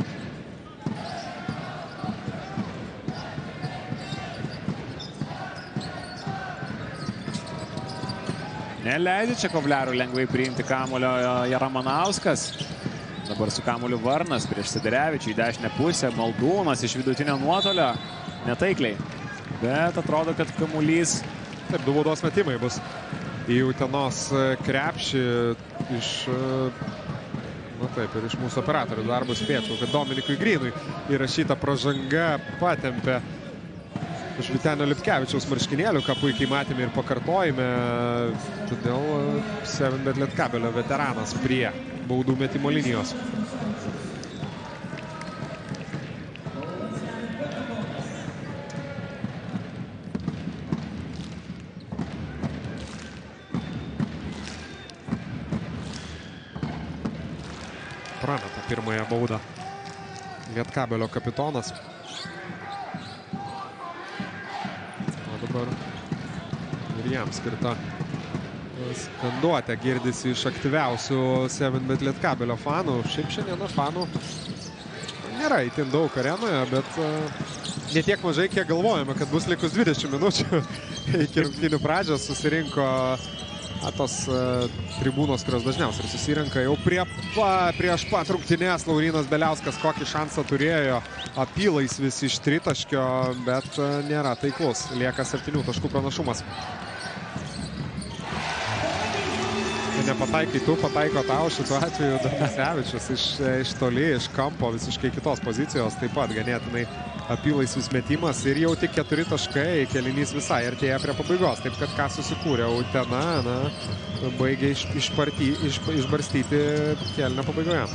Speaker 1: Neleidžia čia Kovliarų lengvai priimti kamuolio Ramanauskas. Dabar su kamuoliu Varnas prieš Sederevičių į dešinę pusę. Maldūnas iš vidutinio nuotolio. Netaikliai. Bet atrodo, kad kamuolys...
Speaker 2: Taip, 2 baudos metimai bus į Utenos krepšį iš... ir iš mūsų operatorių darbų spėčiau, kad Dominikui Grynui įrašyta pražanga patempė iš Vytenio Lipkevičiaus marškinėlių, ką puikiai matėme ir pakartojime. Todėl 7bet Lietkabelio veteranas prie baudų metimo linijos. Prameta pirmąją baudą Lietkabelio kapitonas. Ir jam skirta skanduotė girdisi iš aktyviausių 7bet Lietkabelio fanų. Šiaip šiandieną fanų nėra itin daug arenoje, bet ne tiek mažai, kiek galvojame, kad bus likus 20 minučių iki rungtynių pradžios. Susirinko tos tribūnos, kurios dažniausiai susirenka jau prieš pat rungtynės. Laurynas Beliauskas kokį šansą turėjo apylaisvis iš tritaškio, bet nėra taiklus. Lieka 7 taškų pranašumas. Nepataikai tu, pataiko tau, šituo atveju Danisevičius iš toli, iš kampo, visiškai kitos pozicijos, taip pat ganėtinai apylaisvis metimas ir jau tik 4 taškai, kelinys visai artėja prie pabaigos, taip kad ką susikūrė Utena, baigė išbarstyti kėlinio pabaigoje.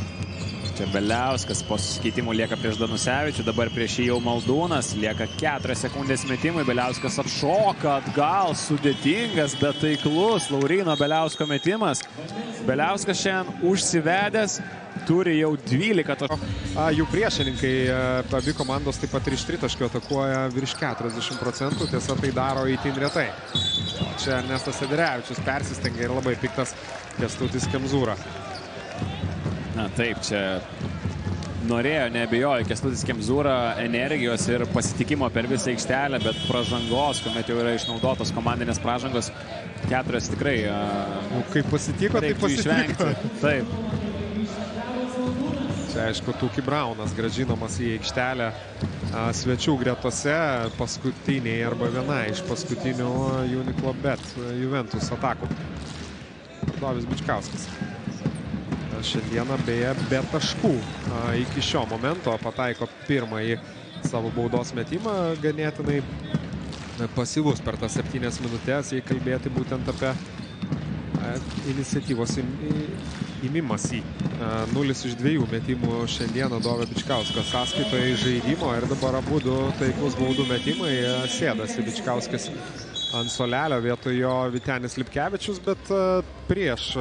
Speaker 1: Čia Beliauskas po susikeitimų lieka prieš Danusevičių, dabar prieš jį jau Maldūnas, lieka 4 sekundės metimai, Beliauskas atšoka atgal, sudėtingas, bet taiklus Lauryno Beliausko metimas. Beliauskas šiandien užsivedęs, turi jau 12 taškų.
Speaker 2: Jų priešininkai, abi komandos taip pat ir iš tritaškio atakuoja virš 40%, tiesa tai daro itin retai. Čia Ernestas Sederevičius persistengia ir labai piktas Kęstutis Kemzūra.
Speaker 1: Na taip, čia norėjo, neabejoju, Kęstutis Kemzūra energijos ir pasitikimo per visą aikštelę, bet pražangos, kuomet jau yra išnaudotos komandinės pražangos, 4 tikrai...
Speaker 2: Kai pasitiko, tai pasitiko.
Speaker 1: Taip.
Speaker 2: Čia, aišku, Tuki Braunas grąžinamas į aikštelę svečių gretose, paskutiniai arba viena iš paskutinių Uniclub.bet Juventus atakų. Dovis Bičkauskas. Šiandieną beje be taškų iki šio momento pataiko pirmąjį savo baudos metimą, ganėtinai pasyvus per tas 7 minutės, jei kalbėti būtent apie iniciatyvos įmimas į 0 iš 2 metimų šiandieną Dovio Bičkausko sąskaitoje žaidimo ir dabar abudu taiklus baudų metimai sėdasi Bičkauskis ant suolelio, vietoj jo Vytenis Lipkevičius, bet prieš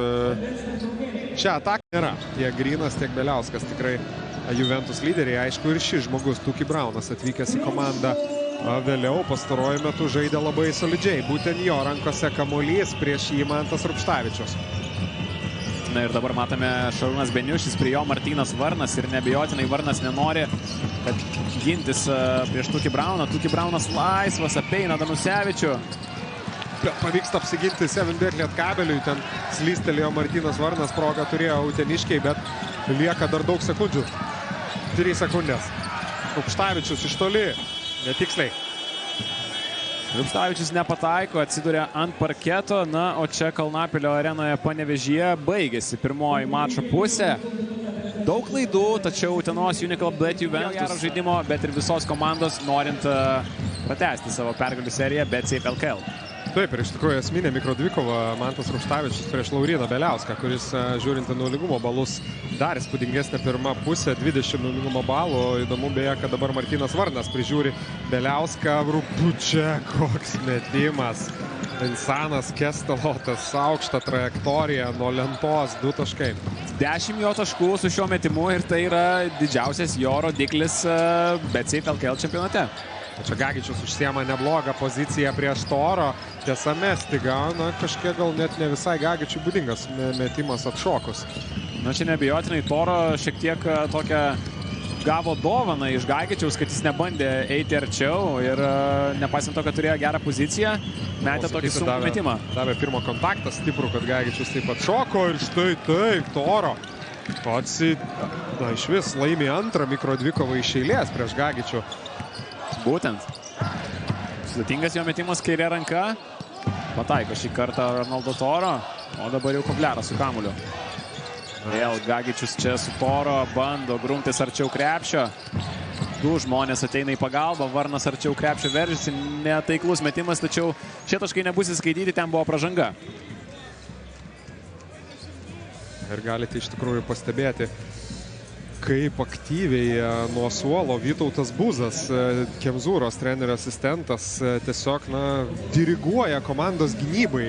Speaker 2: šią ataką nėra tiek Grynas, tiek Beliauskas tikrai Juventus lyderiai. Aišku, ir šis žmogus, Tuki Braunas, atvykęs į komandą vėliau, pastaruoju metu žaidė labai solidžiai. Būtent jo rankose kamuolys, prieš jį Mantas Rubštavičius.
Speaker 1: Na ir dabar matome Šarūnas Beniušis, prie jo Martynas Varnas ir neabejotinai Varnas nenori, kad gintis prieš Tuki Brauną. Tuki Braunas laisvas, apeina Danusevičių.
Speaker 2: Bet pavyksta apsiginti Sevenbet Lietkabeliui, ten slystelėjo Martynas Varnas, progą turėjo uteniškiai, bet lieka dar daug sekundžių. 3 sekundės. Rubštavičius iš toli, netiksliai.
Speaker 1: Rubštavičius nepataiko, atsiduria ant parketo, na, o čia Kalnapilio arenoje Panevėžyje baigėsi pirmoji mačo pusė. Daug klaidų, tačiau Utenos Uniclub, bet Juventus gero žaidimo, bet ir visos komandos norint pratęsti savo pergalių seriją, bet Safe LKL.
Speaker 2: Taip, ir iš tikrųjų esminė mikrodvikova Mantas Rubštavičius prieš Lauriną Beliauską, kuris žiūrint į nuolygumo balus dar įspūdingesnė pirma pusė, 20 nuolygumo balų. Įdomu beje, kad dabar Martynas Varnas prižiūri Beliauską. Rūpučia, koks metimas. Insanas Kestelotas, aukšta trajektorija, nuo lentos, 2 taškai.
Speaker 1: 10 jo taškų su šiuo metimu ir tai yra didžiausias jo rodiklis bet Safe LKL čempionate.
Speaker 2: Čia Gagičius užsiema neblogą poziciją prieš Toro. Tiesa, mesti gauna kažkiek gal net ne visai Gagičiui būdingas metimas atšokus.
Speaker 1: Na čia neabejotinai Toro šiek tiek tokią gavo dovaną iš Gagičiaus, kad jis nebandė eiti arčiau ir nepaisant to, kad turėjo gerą poziciją, metė tokį sunkų metimą.
Speaker 2: Davė pirmą kontaktą stiprų, kad Gagičius taip atšoko ir štai taip, Toro. Na, iš vis laimi antrą mikrodvikovą iš eilės prieš Gagičių.
Speaker 1: Būtent. Sudėtingas jo metimas kairė ranka. Pataiko šį kartą Arnoldo Toro, o dabar jau Kobleras su kamuliu. Vėl Gagičius čia su Toro bando grumtis arčiau krepšio. 2 žmonės ateina į pagalbą, Varnas arčiau krepšio veržėsi, netaiklus metimas, tačiau šie taškai nebus įskaityti, ten buvo pražanga.
Speaker 2: Ir galite iš tikrųjų pastebėti, kaip aktyviai nuo suolo Vytautas Buzas, Kemzūros trenerio asistentas, tiesiog diriguoja komandos gynybai.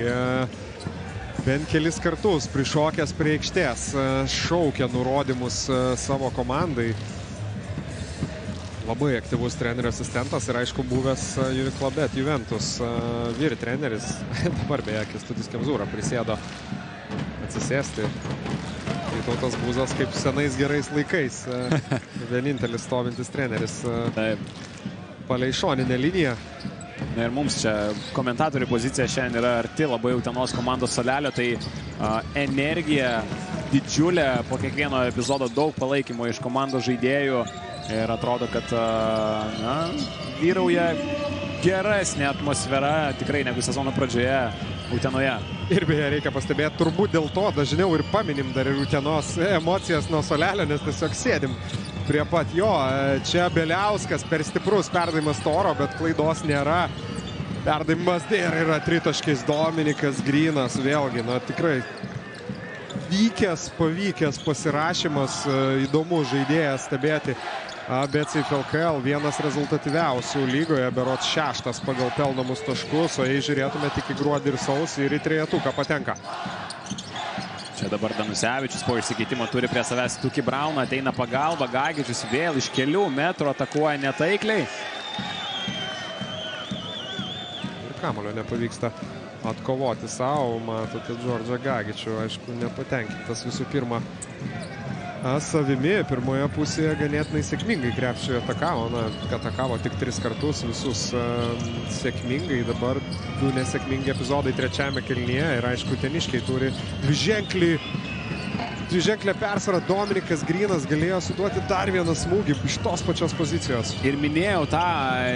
Speaker 2: Bent kelis kartus prišokęs prie aikštės, šaukia nurodymus savo komandai. Labai aktyvus trenerio asistentas ir aišku buvęs Uniclub bet Juventus vyr treneris. Dabar beje Kęstutis Kemzūra prisėdo atsisėsti. Vytautas Buzas kaip senais gerais laikais. Vienintelis stovintis treneris palei šoninę liniją.
Speaker 1: Na ir mums čia komentatorių pozicija šiandien yra arti labai Utenos komandos suolelio, tai energija didžiulė, po kiekvieno epizodo daug palaikymo iš komandos žaidėjų ir atrodo, kad vyrauja geresnė atmosfera tikrai negu sezono pradžioje Utenoje.
Speaker 2: Ir beje, reikia pastebėti, turbūt dėl to dažniau ir paminim dar ir Utenos emocijas nuo suolelio, nes tiesiog sėdim prie pat jo. Čia Beliauskas per stiprus perdavimas Toro, bet klaidos nėra. Perdavimas ir yra tritaškis Dominikas Grynas. Vėlgi, tikrai pavykęs pasirašymas, įdomu žaidėjas stebėti. Bet Safe LKL vienas rezultatyviausių lygoje, berods 6 pagal pelnomus taškus, o jei žiūrėtume tik į gruodį ir sausį ir į trejetuką patenka.
Speaker 1: Čia dabar Danusevičius po išsikeitimo turi prie savęs Tuki Brauną, ateina pagalba, Gagičius vėl iš kelių metrų atakuoja netaikliai.
Speaker 2: Ir kamulio nepavyksta atkovoti savo, matote Džordžą Gagičių, aišku, nepatenkintas visų pirma savimi. Pirmoje pusėje ganėtinai sėkmingai krepšioje atakavo tik 3 kartus, visus sėkmingai. Dabar 2 nesėkmingi epizodai trečiame kėlinyje ir aišku, uteniškiai turi dviženklę persvarą. Dominikas Grynas galėjo suduoti dar vieną smūgį iš tos pačios pozicijos.
Speaker 1: Ir minėjau tą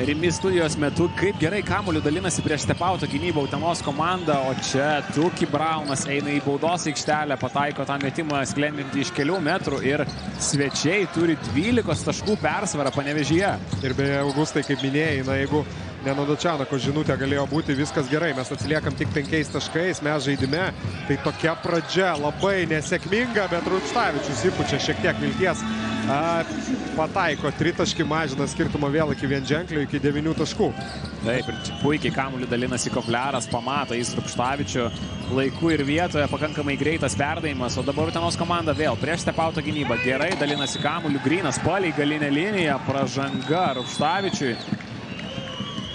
Speaker 1: Rimi studijos metu, kaip gerai kamuoliu dalinasi prieš stepauto gynybą Utenos komanda, o čia Tuki Braunas eina į baudos aikštelę, pataiko tą metimą sklendintį iš kelių metrų ir svečiai turi 12 taškų persvarą Panevėžyje.
Speaker 2: Ir beje, Augustai, kaip minėjai, jeigu Nenadočianako žinutė galėjo būti viskas gerai. Mes atsiliekam tik 5 taškais, mes žaidime. Tai tokia pradžia labai nesėkminga, bet Rupštavičius įpučia šiek tiek vilties. Pataiko tritaškį, mažina skirtumą vėl iki vienženklio, iki 9 taškų.
Speaker 1: Taip, ir puikiai kamuolį dalinasi Kovliaras, pamato jis Rupštavičių laiku ir vietoje, pakankamai greitas perdavimas, o dabar Utenos komanda vėl prieš stepauto gynybą. Gerai dalinasi kamuoliu, Grynas palei galinę liniją, pražanga Rupštavičiui.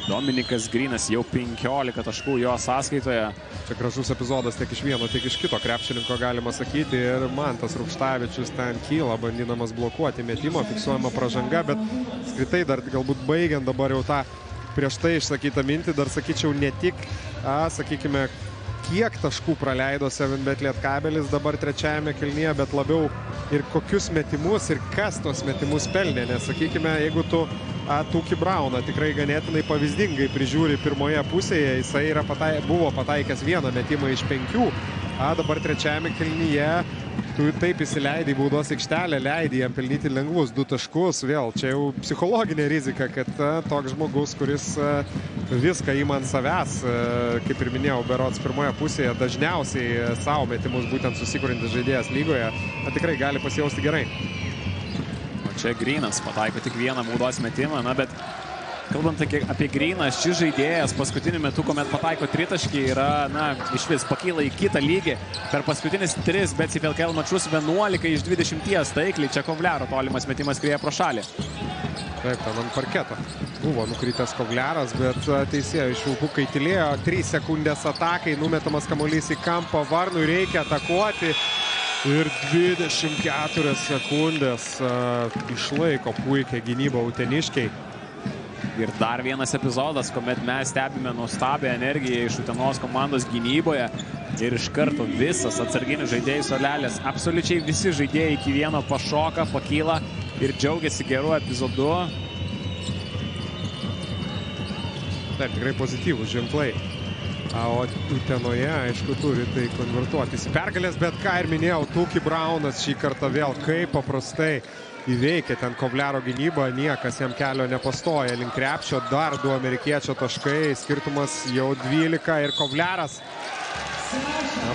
Speaker 1: Dominikas Grynas jau 15 taškų jo sąskaitoje.
Speaker 2: Čia gražus epizodas tiek iš vieno, tiek iš kito krepšininko galima sakyti. Ir Mantas Rupštavičius ten kyla, bandydamas blokuoti metimo, fiksuojama pražanga, bet skritai dar galbūt baigiant dabar jau tą prieš tai išsakytą mintį, dar sakyčiau ne tik, sakykime, kiek taškų praleido 7bet Lietkabelis dabar trečiajame kėlinyje, bet labiau ir kokius metimus ir kas tos metimus pelnė. Nes, sakykime, jeigu tu Tūkį Brauną tikrai ganėtinai pavyzdingai prižiūri pirmoje pusėje, jisai buvo pataikęs vieną metimą iš 5, dabar trečiajame kėlinyje tu taip įsileidai baudos aikštelę, leidai jam pelnyti lengvus 2 taškus. Vėl, čia jau psichologinė rizika, kad toks žmogus, kuris viską ima ant savęs, kaip ir minėjau, berods pirmoje pusėje, dažniausiai savo metimus būtent susikūrintis žaidėjas lygoje, tikrai gali pasijausti gerai.
Speaker 1: O čia Grynas pataiko tik vieną baudos metimą, na, bet kalbant apie Gryną, šis žaidėjas paskutiniu metu, kuomet pataiko tritaškį, yra, na, iš vis pakyla į kitą lygį. Per paskutinis 3 BCF LKL mačus 11 iš 20 taikliai. Čia Kovliaro tolimas metimas skrieja pro šalį.
Speaker 2: Taip, ten ant parketo buvo nukritęs Kovliaras, bet teisėjai iš Vilkų tylėjo. 3 sekundės atakai, numetamas kamuolys į kampą, Varnui reikia atakuoti. Ir 24 sekundės išlaiko puikiai gynybą uteniškiai.
Speaker 1: Ir dar vienas epizodas, kuomet mes stebime nuostabią energiją iš Utenos komandos gynyboje. Ir iš karto visas atsarginių žaidėjų suolelės, absoliučiai visi žaidėjai iki vieno pašoka, pakyla ir džiaugiasi geru epizodu.
Speaker 2: Taip, tikrai pozityvūs ženklai. O Utenoje, aišku, turi tai konvertuotis į pergalės, bet ką ir minėjau, Tūkį Braunas šį kartą vėl kaip paprastai įveikia ten Kovliaro gynybą, niekas jam kelio nepastoja link krepšio, dar 2 amerikiečio taškai, skirtumas jau 12 ir Kovliaras.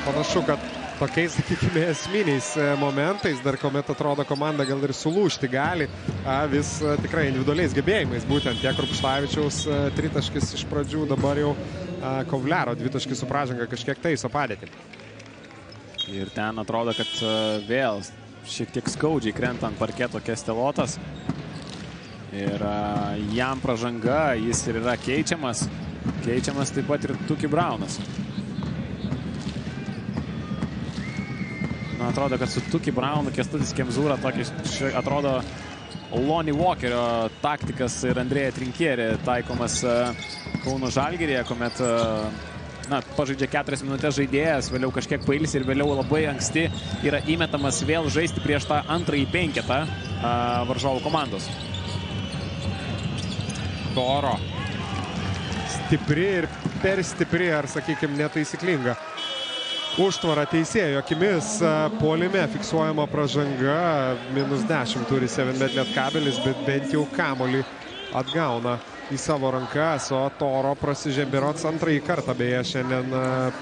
Speaker 2: Panašu, kad tokiais, sakykime, esminiais momentais, dar kuomet atrodo komanda gal ir sulūžti gali, vis tikrai individualiais gebėjimais, būtent tiek Rupštavičiaus tritaškis iš pradžių, dabar jau Kovliaro dvitaškis su pražanga kažkiek taiso padėtį.
Speaker 1: Ir ten atrodo, kad vėl šiek tiek skaudžiai krenta ant parketo Kestelotas. Ir jam pražanga, jis ir yra keičiamas. Keičiamas taip pat ir Tūkį Braunas. Na, atrodo, kad su Tūkį Braunu Kęstutis Kemzūra tokį, atrodo, Lonnie Walkerio taktikas ir Andrėja Trinkierė taikomas Kauno Žalgiryje, kuomet pažaidžia 4 minutės žaidėjas, vėliau kažkiek pailsi ir vėliau labai anksti yra įmetamas vėl žaisti prieš tą antrąjį penketą varžovų komandos.
Speaker 2: Toro. Stipri ir per stipri, ar sakykime, netaisyklinga. Užtvara teisėjo akimis, puolime fiksuojama pražanga, -10 turi 7bet Lietkabelis, bet bent jau kamuolį atgauna į savo rankas, o Toro prasižembirots antrąjį kartą, beje, šiandien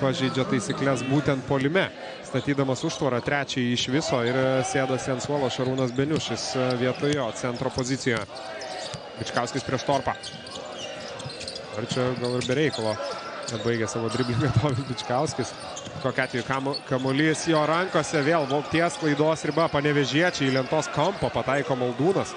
Speaker 2: pažeidžia taisyklės būtent puolime, statydamas užtvarą trečiąjį iš viso ir sėdasi ant suolo Šarūnas Beniušis vietojo centro pozicijoje. Bičkauskis prieš Torpą. Ar čia gal ir be reikalo atbaigė savo driblingą Tomis Bičkauskis. Kokia atveju kamuolys jo rankose, vėl ties klaidos riba, Panevėžiečiai į lentos kampo pataiko Maldūnas.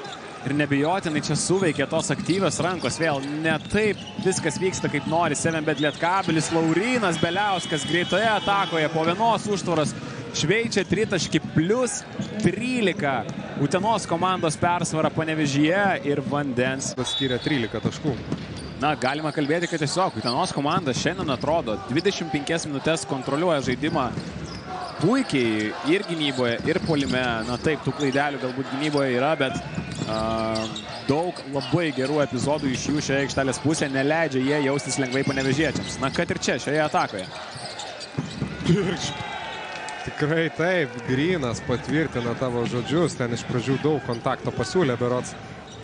Speaker 1: Ir nebijotinai čia suveikė tos aktyvios rankos vėl. Ne taip viskas vyksta, kaip nori 7bet Lietkabelis. Laurynas Beliauskas greitoje atakoje po vienos užtvaros šveičia tritaškį plius 13. Utenos komandos persvara Panevėžyje ir vandens.
Speaker 2: Skiria 13 taškų.
Speaker 1: Na, galima kalbėti, kad tiesiog Utenos komanda šiandien atrodo 25 minutės kontroliuoja žaidimą puikiai ir gynyboje, ir puolime. Na taip, tų klaidelių galbūt gynyboje yra, bet daug labai gerų epizodų iš jų šioje aikštelės pusėje neleidžia jie jaustis lengvai Panevėžiečiams. Na, kad ir čia, šioje atakoje.
Speaker 2: Tikrai taip, Grynas patvirtina tavo žodžius, ten iš pradžių daug kontakto pasiūlė berods.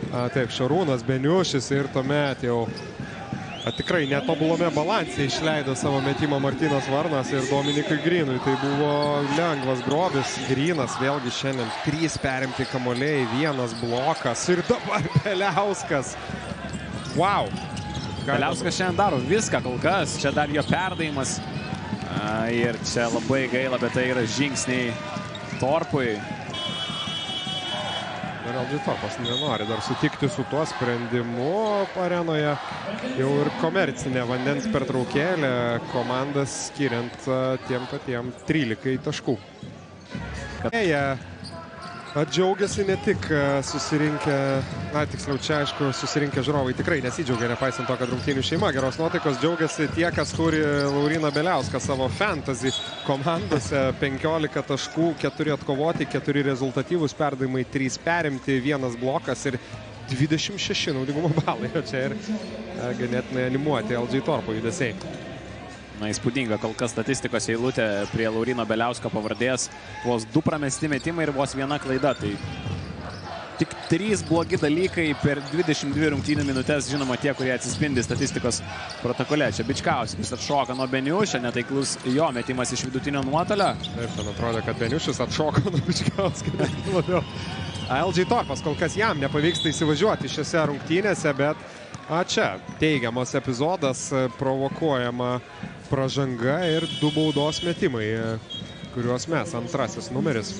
Speaker 2: Taip, Šarūnas Beniušis ir tuomet jau Tikrai netobulame balanse išleido savo metimą Martynas Varnas ir Dominikui Grynui. Tai buvo lengvas grobis. Grynas vėlgi šiandien 3 perimti kamuoliai, 1 blokas ir dabar Beliauskas. Wow.
Speaker 1: Beliauskas šiandien daro viską kol kas. Čia dar jo perdavimas. Ir čia labai gaila, bet tai yra žingsniai Torpui.
Speaker 2: Ir LG Torpas nenori dar sutikti su tuo sprendimu arenoje. Jau ir komercinė vandens pertraukėlė komandas skiriant tiem patiem 13 taškų. Jie džiaugiasi ne tik susirinkę, tiksliau čia aišku susirinkę žiūrovai tikrai nesidžiaugia, nepaisant to, kad rungtynių šeima geros nuotaikos, džiaugiasi tie, kas turi Lauryną Beliauską savo fantasy komandose. 15 taškų, 4 atkovoti, 4 rezultatyvūs perdavimai, 3 perimti, 1 blokas ir 26 naudingumo balai. O čia ir ganėtinai animuoti LG Torpo judesiai.
Speaker 1: Įspūdinga kol kas statistikos eilutė prie Lauryno Beliausko pavardės. Vos 2 pramesti metimai ir vos 1 klaida. Tai tik 3 blogi dalykai per 22 rungtynių minutės. Žinoma, tie, kurie atsispindi statistikos protokole. Čia Bičkauskis atšoka nuo Beniušio, netaiklus jo metimas iš vidutinio nuotolio.
Speaker 2: Ir ten atrodo, kad Beniušis atšoka nuo Bičkauskio labiau. LG Torpas kol kas jam nepavyksta įsivažiuoti šiose rungtynėse, bet čia teigiamas epizodas, provokuojama pražanga ir 2 baudos metimai, kuriuos mes, antrasis numeris.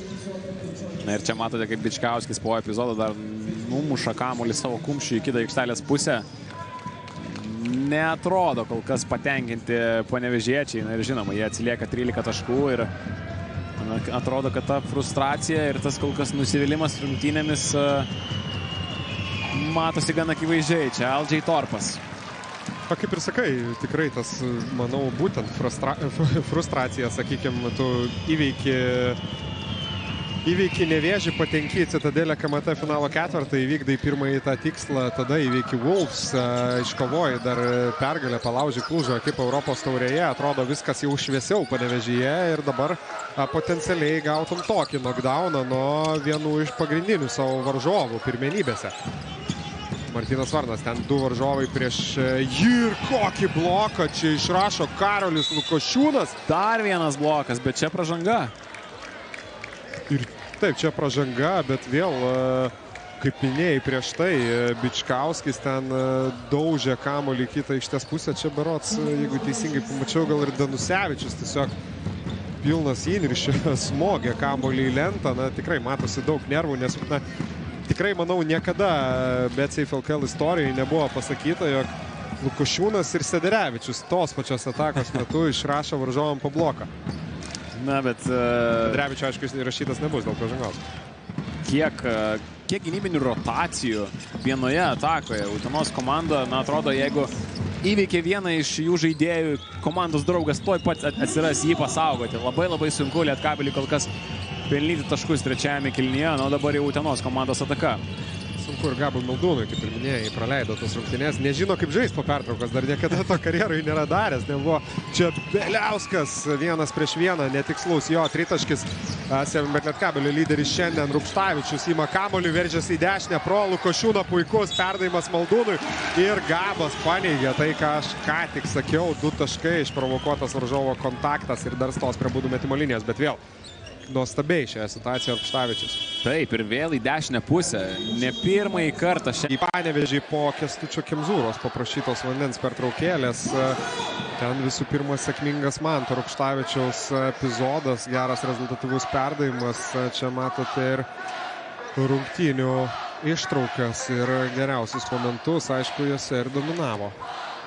Speaker 1: Na ir čia matote, kaip Bičkauskis po epizodo dar numuša kamuolį savo kumščių į kitą aikštelės pusę. Neatrodo kol kas patenkinti panevėžiečiai. Na ir žinoma, jie atsilieka 13 taškų ir atrodo, kad ta frustracija ir tas kol kas nusivylimas rungtynėmis matosi gan akivaizdžiai. Čia LG Torpas.
Speaker 2: Kaip ir sakai, tikrai tas, manau, būtent frustracija, sakykime, tu įveiki Nevėžį, patenki į Citadelę KMT finalo ketvirtą, įvykdai pirmąjį tą tikslą, tada įveiki Wolves, iškovoji dar pergalę, palauži Klužo ekipą Europos taurėje, atrodo viskas jau šviesiau Panevėžyje ir dabar potencialiai gautum tokį knockdowną nuo vienų iš pagrindinių savo varžovų pirmenybėse. Martynas Varnas, ten 2 varžovai prieš jį ir kokį bloką čia išrašo Karolis Lukošiūnas.
Speaker 1: Dar 1 blokas, bet čia pražanga.
Speaker 2: Ir taip, čia pražanga, bet vėl, kaip minėjai prieš tai, Bičkauskis ten daužė kamuolį kitą aikštės pusę. Čia berods, jeigu teisingai pamačiau, gal ir Danusevičius tiesiog pilnas įniršio smogė kamuolį į lentą. Na, tikrai matosi daug nervų, nes tikrai, manau, niekada BetSafe LKL istorijoje nebuvo pasakyta, jog Lukošiūnas ir Sederevičius tos pačios atakos metu išrašo varžovam po bloką.
Speaker 1: Na, bet
Speaker 2: Sederevičius, aišku, įrašytas nebus dėl pražangos.
Speaker 1: Kiek gynybinių rotacijų vienoje atakoje. Utenos komanda, na, atrodo, jeigu įveikė vieną iš jų žaidėjų, komandos draugas tuoj pat atsiras jį pasaugoti. Labai sunku Lietkabelį kol kas pelnyti taškus trečiajame kėlinyje, o dabar jau Utenos komandos ataka.
Speaker 2: Sunku ir Gabui Maldūnui, kaip ir minėjai, praleido tos rungtynės. Nežino, kaip žais po pertraukos, dar niekada to karjeroje nėra daręs. Nebuvo čia Beliauskas 1 prieš 1, netikslaus jo tritaškis. Bet Lietkabelio lyderis šiandien Rupštavičius ima kamuolį, veržiasi į dešinę pro Lukošiūną, puikus perdavimas Maldūnui ir Gabas paneigė tai, ką aš ką tik sakiau, 2 taškai, išprovokuotas varžovo kontaktas ir dar stos prie baudų metimo linijos, bet vėl nuostabiai šioje situacijoje Rupštavičius.
Speaker 1: Taip, ir vėl į dešinę pusę. Ne pirmąjį kartą
Speaker 2: į Panevėžį po Kęstučio Kemzūros paprašytos vandens pertraukėlės. Ten visų pirma sėkmingas Manto Rupštavičiaus epizodas, geras rezultatyvus perdavimas. Čia matote ir rungtynių ištraukas ir geriausius momentus, aišku, juose ir dominavo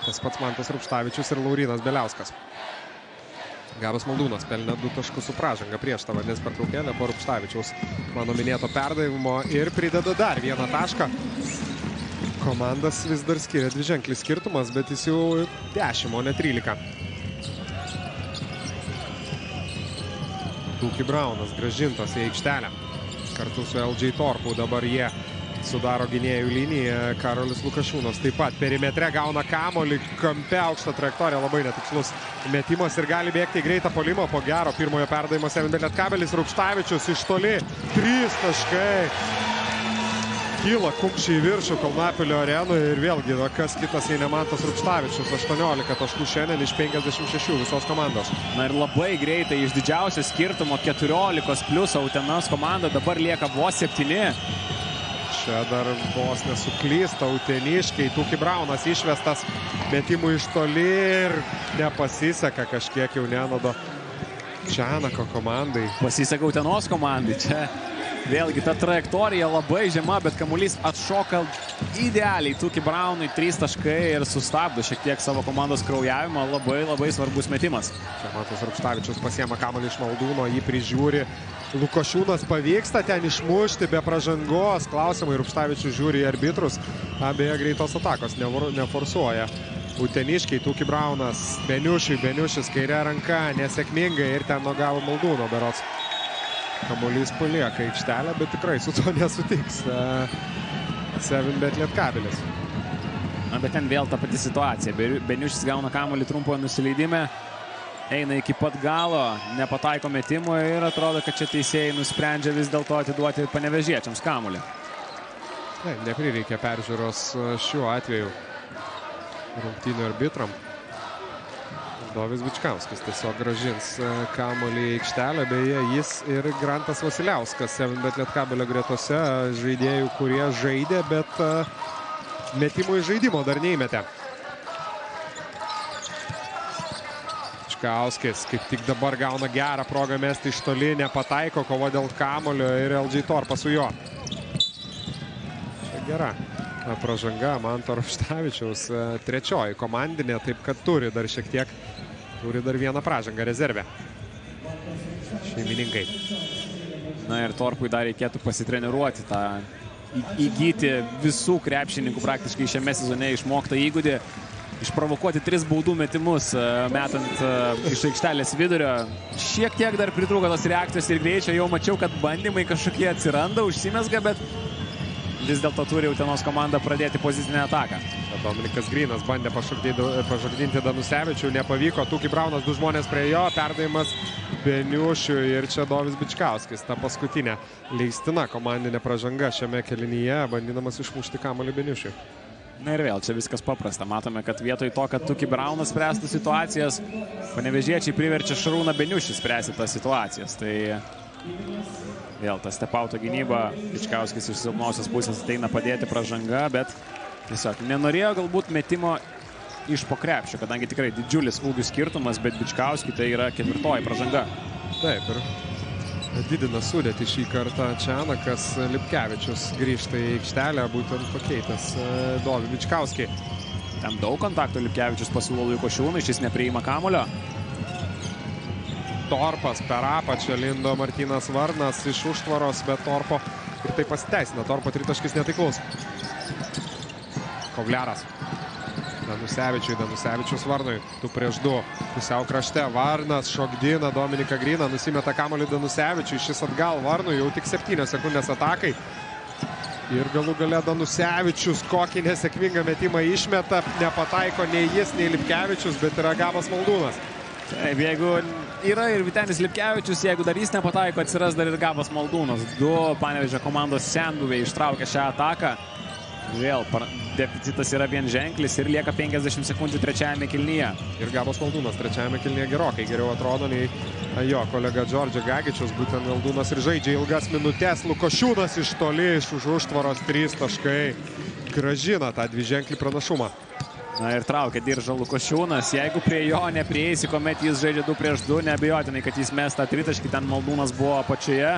Speaker 2: tas pats Mantas Rupštavičius ir Laurynas Beliauskas. Gabas Maldūnas pelnė 2 taškus su pražanga prieš tą vandens pertraukėlę po Rupštavičiaus mano minėto perdavimo ir prideda dar 1 tašką. Komandas vis dar skiria 2-ženklis skirtumas, bet jis jau 10, o ne 13. Tuki Braunas grąžintas į aikštelę kartu su LG Torpu. Dabar jie sudaro gynėjų liniją. Karolis Lukošiūnas taip pat perimetre gauna kamuolį, kampe aukštą trajektoriją, labai netikslus metimas ir gali bėgti į greitą puolimą po gero pirmojo perdavimo. Lietkabelis, Rupštavičius iš toli, 3 taškai. kyla kumščiai į viršų Kalnapilio arenoje ir vėlgi, kas kitas jei ne Mantas Rupštavičius, 18 taškų šiandien iš 56 visos komandos.
Speaker 1: Na ir labai greitai iš didžiausio skirtumo 14 plius Utenos komanda dabar lieka vos 7.
Speaker 2: Čia dar vos nesuklysta uteniškiai, Tuki Braunas išvestas metimų iš toli ir nepasiseka kažkiek jau Nenado Čianako komandai.
Speaker 1: Pasiseka Utenos komandai, čia vėlgi ta trajektorija labai žema, bet kamuolys atšoka idealiai Tuki Braunui, 3 taškai ir sustabdo šiek tiek savo komandos kraujavimą, labai svarbus metimas.
Speaker 2: Čia Mantas Rupštavičius pasiema kamuolį iš Maldūno, jį prižiūri Lukošiūnas, pavyksta ten išmušti be pražangos, klausimai Rupštavičius žiūri į arbitrus, beje greitos atakos neforsuoja. Uteniškiai, Tuki Braunas, Beniušis kairė ranka, nesėkmingai ir ten nogavo Maldūno berods. Kamuolys palieka aikštelę, bet tikrai su to nesutiks 7bet Lietkabelis.
Speaker 1: Na, bet ten vėl ta pati situacija. Beniušis gauna kamuolį trumpoje nusileidime, eina iki pat galo, nepataiko metimo ir atrodo, kad čia teisėjai nusprendžia vis dėlto atiduoti panevėžiečiams kamuolį.
Speaker 2: Taip, neprireikia peržiūros šiuo atveju rungtynių arbitram. Dovis Bičkauskis tiesiog gražins kamuolį į aikštelę, beje, jis ir Grantas Vasiliauskas 7bet Lietkabelio gretose žaidėjų, kurie žaidė, bet metimų iš žaidimo dar neįmetė. Bičkauskis kaip tik dabar gauna gerą progą mesti iš toli, nepataiko, kovo dėl kamuolio ir LG Torpa su juo. Čia gera pražanga Manto Rupštavičiaus, trečioji komandinė, taip kad turi dar šiek tiek. Turi dar vieną pražangą rezervę šeimininkai.
Speaker 1: Na ir Torpui dar reikėtų pasitreniruoti tą, įgyti visų krepšininkų praktiškai šiame sezone išmoktą įgūdį, išprovokuoti 3 baudų metimus, metant iš aikštelės vidurio. Šiek tiek dar pritrūko tos reakcijos ir greičio, jau mačiau, kad bandymai kažkokie atsiranda, užsimezga, bet vis dėlto turi Utenos komanda pradėti pozicinę ataką.
Speaker 2: Dominikas Grynas bandė pažagdinti Danusevičių, nepavyko, Tuki Braunas, 2 žmonės prie jo, perdavimas Beniušiui ir čia Dovis Bičkauskis, ta paskutinė leistina komandinė pražanga šiame kėlinyje, bandydamas išmušti kamuolį Beniušiui.
Speaker 1: Na ir vėl, čia viskas paprasta, matome, kad vietoj to, kad Tuki Braunas spręstų situacijas, panevėžiečiai priverčia Šarūną Beniušį spręsti tas situacijas, tai vėl ta stepauto gynyba, Bičkauskis iš silpnosios pusės ateina padėti pražanga, bet tiesiog nenorėjo galbūt metimo iš po krepšio, kadangi tikrai didžiulis ūgių skirtumas, bet Bičkauskiui tai yra 4. pražanga.
Speaker 2: Taip, ir didina sudėtį šį kartą Čianakas. Lipkevičius grįžta į aikštelę, būtent pakeitęs Dovį Bičkauskį.
Speaker 1: Ten daug kontaktų Lipkevičius pasiūlo Lukošiūnui, šis nepriima kamulio.
Speaker 2: Torpas per apačią lindo Martynas Varnas iš užtvaros, bet Torpo ir tai pasiteisina. Torpo tritaškis netaiklus. Kovliaras. Danusevičius Varnui. 2-2. Pusiau krašte. Varnas šokdina Dominiką Gryną. Nusimeta kamuolį Danusevičiui. Šis atgal Varnui. Jau tik 7 sekundės atakai. Ir galų gale Danusevičius kokį nesėkmingą metimą išmeta. Nepataiko nei jis, nei Lipkevičius, bet yra Gabas Maldūnas.
Speaker 1: Taip, jeigu yra ir Vytenis Lipkevičius, jeigu dar jis nepataiko, atsiras dar ir Gabas Maldūnas. 2 Panevėžio komandos senbuviai ištraukia šią ataką. Vėl deficitas yra vienženklis ir lieka 50 sekundžių trečiajame kėlinyje.
Speaker 2: Ir Gabas Maldūnas trečiajame kėlinyje gerokai geriau atrodo nei jo kolega Džordžio Gagičius. Būtent Maldūnas ir žaidžia ilgas minutės. Lukošiūnas iš toli, iš už užtvaros 3 taškai. Gražina tą dviženklį pranašumą.
Speaker 1: Na ir traukia diržą Lukošiūnas. Jeigu prie jo neprieisi, kuomet jis žaidžia 2-2, neabejotinai, kad jis mes tą tritaškį, ten Maldūnas buvo apačioje.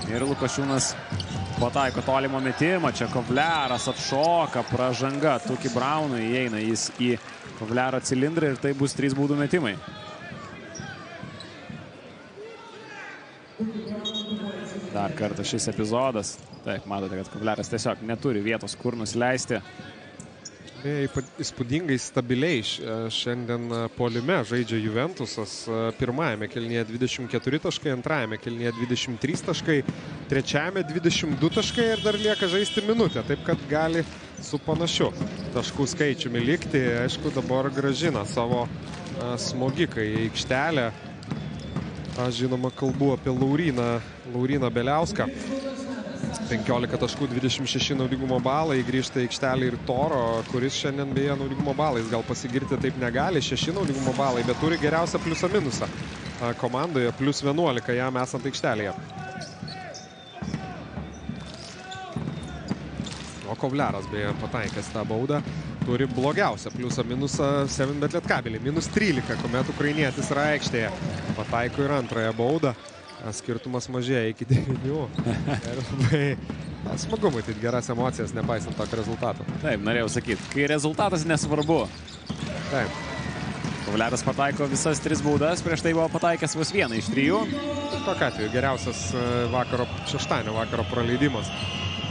Speaker 1: Ir Lukošiūnas pataiko tolimo metimą. Čia Kovliaras atšoka, pražanga. Tuki Braunui įeina jis į Kovliaro cilindrą ir tai bus 3 baudų metimai. Dar kartą šis epizodas. Taip, matote, kad Kovliaras tiesiog neturi vietos, kur nusileisti.
Speaker 2: Įspūdingai stabiliai šiandien puolime žaidžia Juventusas. Pirmajame kėlinyje 24 taškai, antrajame kėlinyje 23 taškai, trečiajame 22 taškai ir dar lieka žaisti minutę. Taip kad gali su panašiu taškų skaičiumi likti. Aišku, dabar grąžina savo smogiką į aikštelę. Aš žinoma kalbu apie Lauryną Beliauską. 15 taškų, 26 naudingumo balai, grįžta į aikštelį ir Toro, kuris šiandien beje naudingumo balais gal pasigirti taip negali, 6 naudingumo balai, bet turi geriausią pliusą minusą komandoje, plus 11 jam esant aikštelėje. O Kovliaras beje pataikęs tą baudą, turi blogiausią pliusą minusą 7bet Lietkabelį, minus 13, kuomet ukrainietis yra aikštėje. Pataiko ir antrąją baudą. Skirtumas mažėja iki 9. Ir labai smagu matyti geras emocijas, nepaisant tokio rezultato.
Speaker 1: Taip, norėjau sakyti, kai rezultatas nesvarbu.
Speaker 2: Taip.
Speaker 1: Kovliaras pataiko visas 3 baudas, prieš tai buvo pataikęs vos 1 iš 3.
Speaker 2: Tokiu atveju geriausias šeštadienio vakaro praleidimas.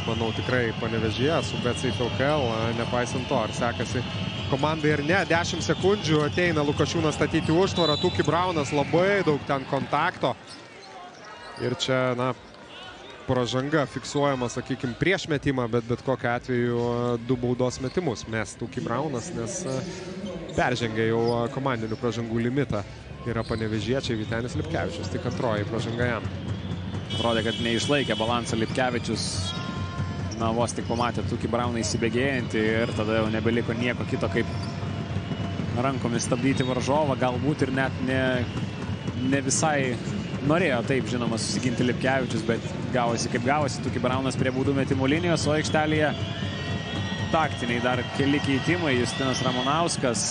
Speaker 2: Manau, tikrai Panevėžyje su BetSafe LKL, nepaisant to, ar sekasi komandai ar ne. 10 sekundžių ateina Lukašiūnas statyti užtvarą, Tuki Braunas, labai daug ten kontakto. Ir čia, na, pražanga fiksuojama, sakykime, prieš metimą, bet kokiu atveju 2 baudos metimus mes Tuki Braunas, nes peržengė jau komandinių pražangų limitą. Yra panevėžiečiai Vytenis Lipkevičius, tik antroji pražanga jam.
Speaker 1: Atrodė, kad neišlaikė balansą Lipkevičius. Na, vos tik pamatė Tuki Brauną įsibėgėjantį ir tada jau nebeliko nieko kito, kaip rankomis stabdyti varžovą. Galbūt ir net ne visai norėjo taip, žinoma, susiginti Lipkevičius, bet gavosi kaip gavosi. Tuki Braunas prie baudų metimų linijos, o aikštelėje taktiniai dar keli keitimai. Justinas Ramonauskas,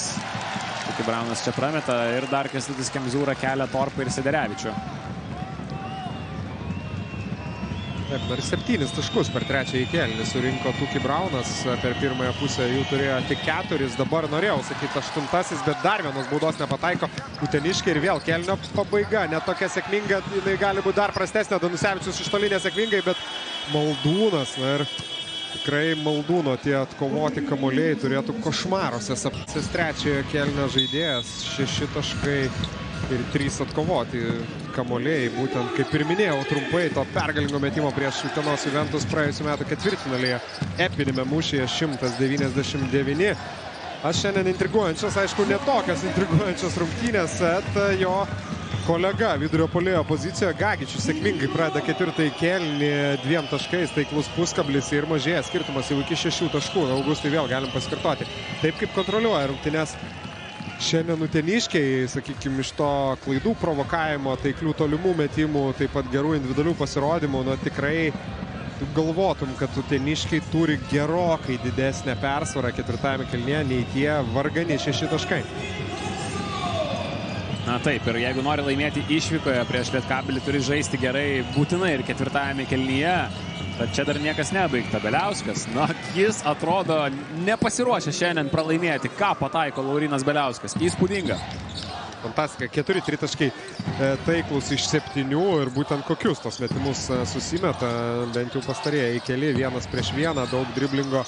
Speaker 1: Tuki Braunas čia prameta ir dar Kęstutis Kemzūra kelia Torpą ir Sederevičių.
Speaker 2: Taip, dar 7 taškus per trečiąjį kėlinį surinko Tuki Braunas, per pirmąją pusę jų turėjo tik 4, dabar norėjau sakyti 8, bet dar vienos baudos nepataiko uteniškiai ir vėl kėlinio pabaiga, netokia sėkminga, jinai gali būti dar prastesnė, Danusevičius iš toli nesėkmingai, bet Maldūnas, na ir tikrai Maldūno tie atkovoti kamuoliai turėtų košmaruose sapsis trečiojo kėlinio žaidėjas, 6 taškai ir 3 atkovoti kamuoliai, būtent kaip ir minėjau trumpai to pergalingo metimo prieš Utenos Juventus praėjusių metų ketvirtfinalyje epinėme mūšyje 199. Aš šiandien intriguojančias, aišku, ne tokias intriguojančias rungtynės, bet jo kolega vidurio puolėjo pozicijoje Gagičius sėkmingai pradeda ketvirtąjį kėlinį 2 taškais, taiklus puskablis ir mažėja skirtumas jau iki 6 taškų. Augustai vėl galim pasikartoti. Taip kaip kontroliuoja rungtynės šiandien uteniškiai, sakykime, iš to klaidų provokavimo, taiklių tolimų metimų, taip pat gerų individualių pasirodymų, na tikrai galvotum, kad uteniškiai turi gerokai didesnę persvarą ketvirtajame kėlinyje nei tie vargani 6 taškai.
Speaker 1: Na taip, ir jeigu nori laimėti išvykoje prieš Lietkabelį, turi žaisti gerai būtinai ir ketvirtajame kėlinyje. Tad čia dar niekas nebaigta. Beliauskas, na, jis atrodo nepasiruošę šiandien pralaimėti. Ką pataiko Laurinas Beliauskas? Įspūdinga.
Speaker 2: Fantastika. 4 tritaškai taiklus iš 7 ir būtent kokius tos metimus susimeta, bent jau pastarėjai keli, 1 prieš 1, daug driblingo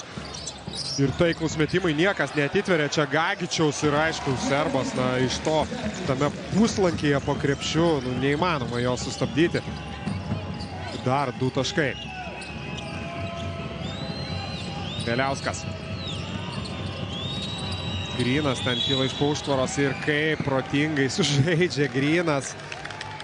Speaker 2: ir taiklus metimai. Niekas neatitveria čia Gagičiaus ir aišku, serbas, na, iš to tame puslankyje po krepšiu, nu, neįmanoma jo sustabdyti. Dar 2 taškai. Beliauskas. Grynas ten kyla iš po užtvaros ir kaip protingai sužaidžia Grynas.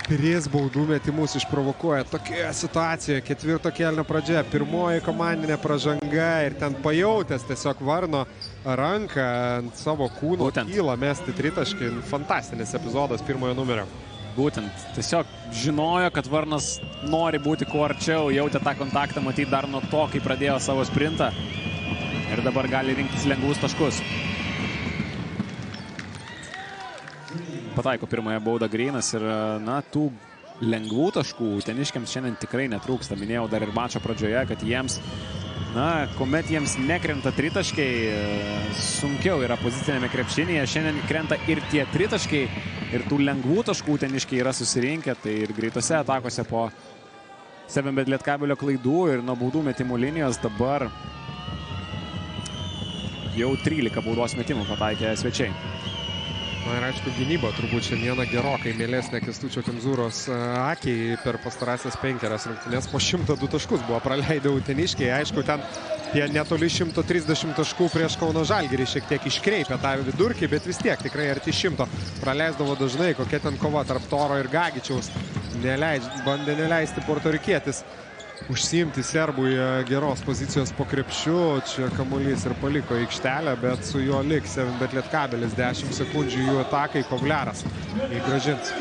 Speaker 2: 3 baudų metimus išprovokuoja tokioje situacijoje. Ketvirto kėlinio pradžia, pirmoji komandinė pražanga ir ten pajautęs tiesiog Varno ranką ant savo kūno kyla mesti tritaškį. Fantastinis epizodas pirmojo numerio.
Speaker 1: Būtent, tiesiog žinojo, kad Varnas nori būti kuo arčiau, jautė tą kontaktą matyti dar nuo to, kai pradėjo savo sprintą. Ir dabar gali rinktis lengvus taškus. Pataiko pirmąją baudą Grynas ir, na, tų lengvų taškų uteniškiams šiandien tikrai netrūksta. Minėjau dar ir mačo pradžioje, kad jiems, na, kuomet jiems nekrenta tritaškiai, sunkiau yra pozicinėme krepšinėje. Šiandien krenta ir tie tritaškiai, ir tų lengvų taškų uteniškiai yra susirinkę. Tai ir greitose atakose po 7bet Lietkabelio klaidų ir nuo baudų metimų linijos dabar jau 13 baudos metimų pataikė svečiai.
Speaker 2: Na ir aišku, gynyba turbūt šiandieną gerokai mielesnė Kęstučio Kemzūros akiai per pastarąsias 5 rungtynes. Po 102 taškus buvo praleidę uteniškiai. Aišku, ten tie netoli 130 taškų prieš Kauno Žalgirį šiek tiek iškreipė tą vidurkį, bet vis tiek tikrai arti 100. Praleisdavo dažnai, kokia ten kova tarp Toro ir Gagičiaus. Bandė neleisti portorikietis užsiimti serbui geros pozicijos po krepšiu. Čia kamuolys ir paliko aikštelę, bet su juo liks bet Lietkabelis. 10 sekundžių jų atakai. Kovliaras įgražins.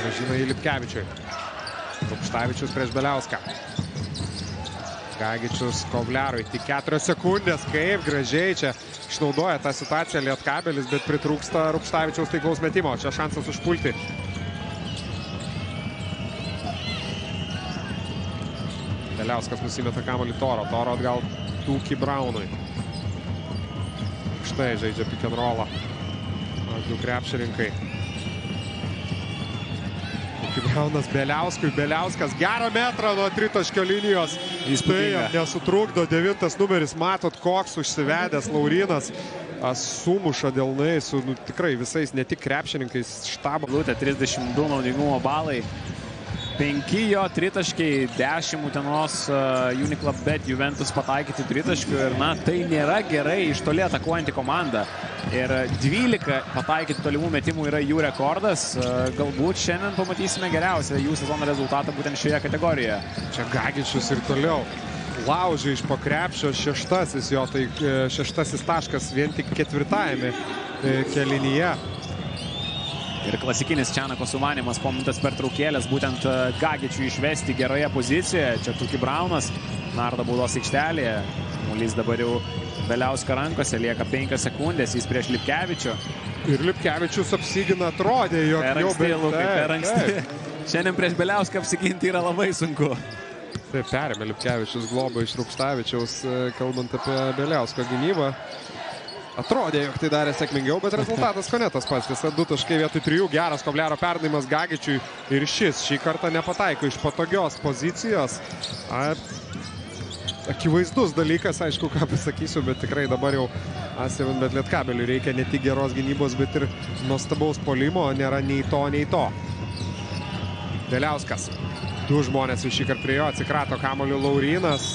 Speaker 2: Gražina į Lipkevičiui. Rupštavičius prieš Beliauską. Gagičius Kovliarui. Tik 4 sekundės. Kaip gražiai čia išnaudoja tą situaciją Lietkabelis, bet pritrūksta Rupštavičiaus taiklaus metimo. Čia šansas užpulti. Beliauskas nusimeta kamuolį Toro. Toro atgal Tūki Braunui. Štai žaidžia pick and rollą. Du krepšininkai. Tūki Braunas Beliauskui. Beliauskas gerą metrą nuo tritaškio linijos. Tai nesutrukdo. 9 numeris. Matot, koks užsivedęs Laurinas. Sumuša delnai su tikrai visais, ne tik krepšininkais, štabo.
Speaker 1: 32 naudingumo balai. 5 jo tritaškiai, 10 Utenos Uniclub, bet Juventus pataikyti tritaškių ir tai nėra gerai iš toli atakuojanti komanda. Ir 12 pataikyti tolimų metimų yra jų rekordas. Galbūt šiandien pamatysime geriausią jų sezono rezultatą būtent šioje kategorijoje.
Speaker 2: Čia Gagičius ir toliau laužia iš po krepšio, 6-asis jo, tai 6-asis taškas vien tik 4-ajame kėlinyje.
Speaker 1: Ir klasikinis Čianako sumanymas po minutės pertraukėlės būtent Gagičių išvesti geroje pozicijoje. Čia Tūki Braunas, nardo baudos aikštelėje. Kamuolys dabar jau Beliausko rankose, lieka 5 sekundės, jis prieš Lipkevičių.
Speaker 2: Ir Lipkevičius apsigina, atrodė, jog
Speaker 1: jau per anksti. Šiandien prieš Beliauską apsiginti yra labai sunku.
Speaker 2: Taip, perėmė Lipkevičius globą iš Rupštavičiaus, kalbant apie Beliausko gynybą. Atrodė, jog tai darė sėkmingiau, bet rezultatas ko ne tas pats. Tiesa, 2 taškai vietoj 3, geras Kovliaro perdavimas Gagičiui ir šis šį kartą nepataiko iš patogios pozicijos. Akivaizdus dalykas, aišku, ką pasakysiu, bet tikrai dabar jau bet Lietkabeliui reikia ne tik geros gynybos, bet ir nuostabaus puolimo, nėra nei to, nei to. Beliauskas. 2 žmonės jau šį kartą prie jo atsikrato kamuoliu Laurinas.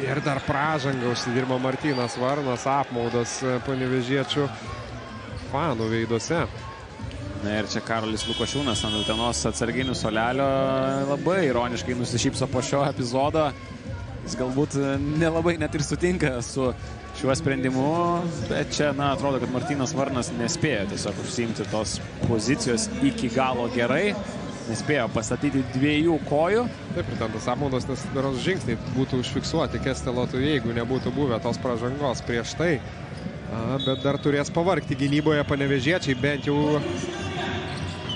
Speaker 2: Ir dar pražangą užsidirbo Martynas Varnas, apmaudas panevėžiečių fanų veiduose.
Speaker 1: Na ir čia Karolis Lukošiūnas ant Utenos atsarginių suolelio labai ironiškai nusišypso po šio epizodo. Jis galbūt nelabai net ir sutinka su šiuo sprendimu, bet čia, atrodo, kad Martynas Varnas nespėjo tiesiog užsiimti tos pozicijos iki galo gerai. Nespėjo pastatyti 2 kojų.
Speaker 2: Taip, ir ten tas apmaudas, nes beros žingsniai būtų užfiksuoti Kestelotų, jeigu nebūtų buvę tos pražangos prieš tai. Bet dar turės pavargti gynyboje panevėžiečiai, bent jau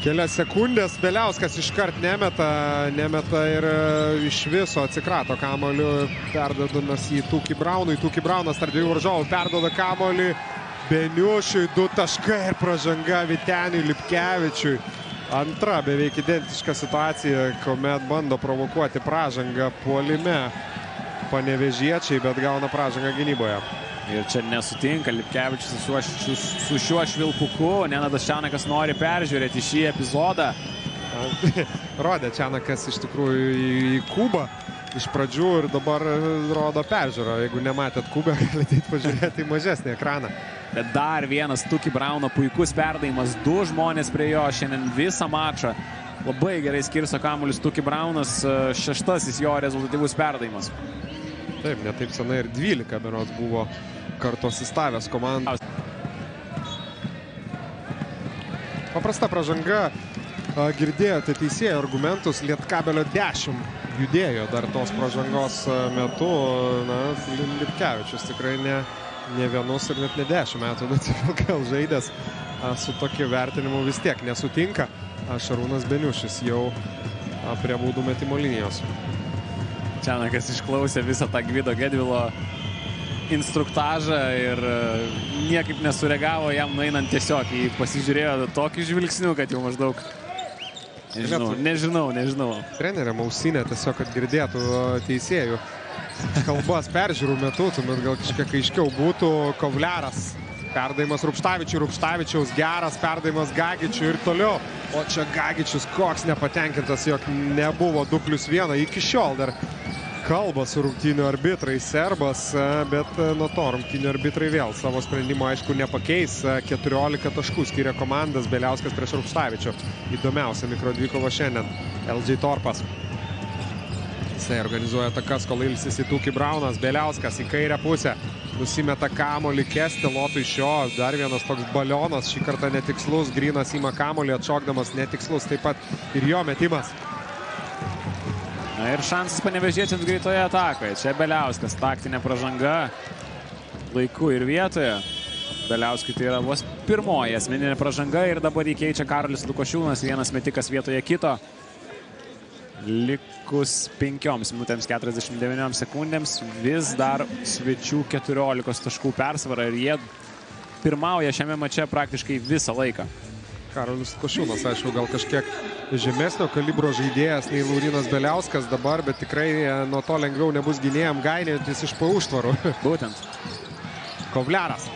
Speaker 2: kelias sekundės. Beliauskas iškart nemeta ir iš viso atsikrato kamuoliu, perdodamas į Tūki Braunui. Tūki Braunas tarp 2 varžovų perdoda kamuolį Beniušiui, 2 taškai ir pražanga Vyteniui Lipkevičiui. Antra beveik identiška situacija, kuomet bando provokuoti pražangą puolime panevėžiečiai, bet gauna pražangą gynyboje.
Speaker 1: Ir čia nesutinka Lipkevičius su šiuo švilpuku. Nenadas Čianakas nori peržiūrėti šį epizodą.
Speaker 2: Rodė Čianakas iš tikrųjų į Kubą iš pradžių ir dabar rodo peržiūrą. Jeigu nematėt Kubę, galite pažiūrėti į mažesnį ekraną.
Speaker 1: Bet dar vienas Tūki Brauno puikus perdavimas. 2 žmonės prie jo šiandien visą mačą. Labai gerai skirsto kamuolius Tūki Braunas. 6-asis jo rezultatyvus perdavimas.
Speaker 2: Taip, netaip senai ir 12 berods buvo kartu asistavęs komandos. Paprasta pražanga. Girdėjote teisėjų argumentus. Lietkabelio 10 judėjo dar tos pražangos metu. Lipkevičius tikrai ne 1 ir net ne 10 metų, bet gal žaidęs su tokiu vertinimu vis tiek nesutinka. Šarūnas Beniušis jau prie baudų metimo linijos.
Speaker 1: Čianakas išklausė visą tą Gvido Gedvilo instruktažą ir niekaip nesureagavo jam nueinant tiesiog. Jį pasižiūrėjo tokį žvilgsnių, kad jau maždaug nežinau.
Speaker 2: Treneriam ausinė tiesiog, kad girdėtų teisėjų kalbas peržiūrų metu, tuomet gal kažkiek aiškiau būtų. Kovliaras, perdavimas Rupštavičiaus, geras perdavimas Gagičiui ir toliau. O čia Gagičius koks nepatenkintas, jog nebuvo 2+1. Iki šiol dar kalba su rungtynių arbitrai serbas, bet nuo to rungtynių arbitrai vėl savo sprendimo aišku nepakeis. 14 taškų skiria komandas Beliauskas prieš Rupštavičių. Įdomiausia mikrodvikova šiandien. LJ Torpas. Jisai organizuoja atakas, kol ilsisi Tūki Braunas. Bieliauskas į kairę pusę. Nusimeta kamuolį Kesti, Lotui iš jo. Dar vienas toks balionas, šį kartą netikslus. Grynas ima kamuolį, atšokdamas netikslus. Taip pat ir jo metimas.
Speaker 1: Na ir šansas Panevėžiečiams greitoje atakoje. Čia Bieliauskas, taktinė pražanga. Laiku ir vietoje. Bieliauskui tai yra vos pirmoji asmeninė pražanga ir dabar jį keičia Karolis Lukošiūnas. Vienas metikas vietoje kito. Likus 5 minutėms 49 sekundėms vis dar svečių 14 taškų persvara ir jie pirmauja šiame mače praktiškai visą laiką.
Speaker 2: Karolis Lukošiūnas, aišku, gal kažkiek žemesnio kalibro žaidėjas nei Laurynas Bieliauskas dabar, bet tikrai nuo to lengviau nebus gynėjam gainėjantis iš po užtvarų.
Speaker 1: Būtent.
Speaker 2: Kovliaras.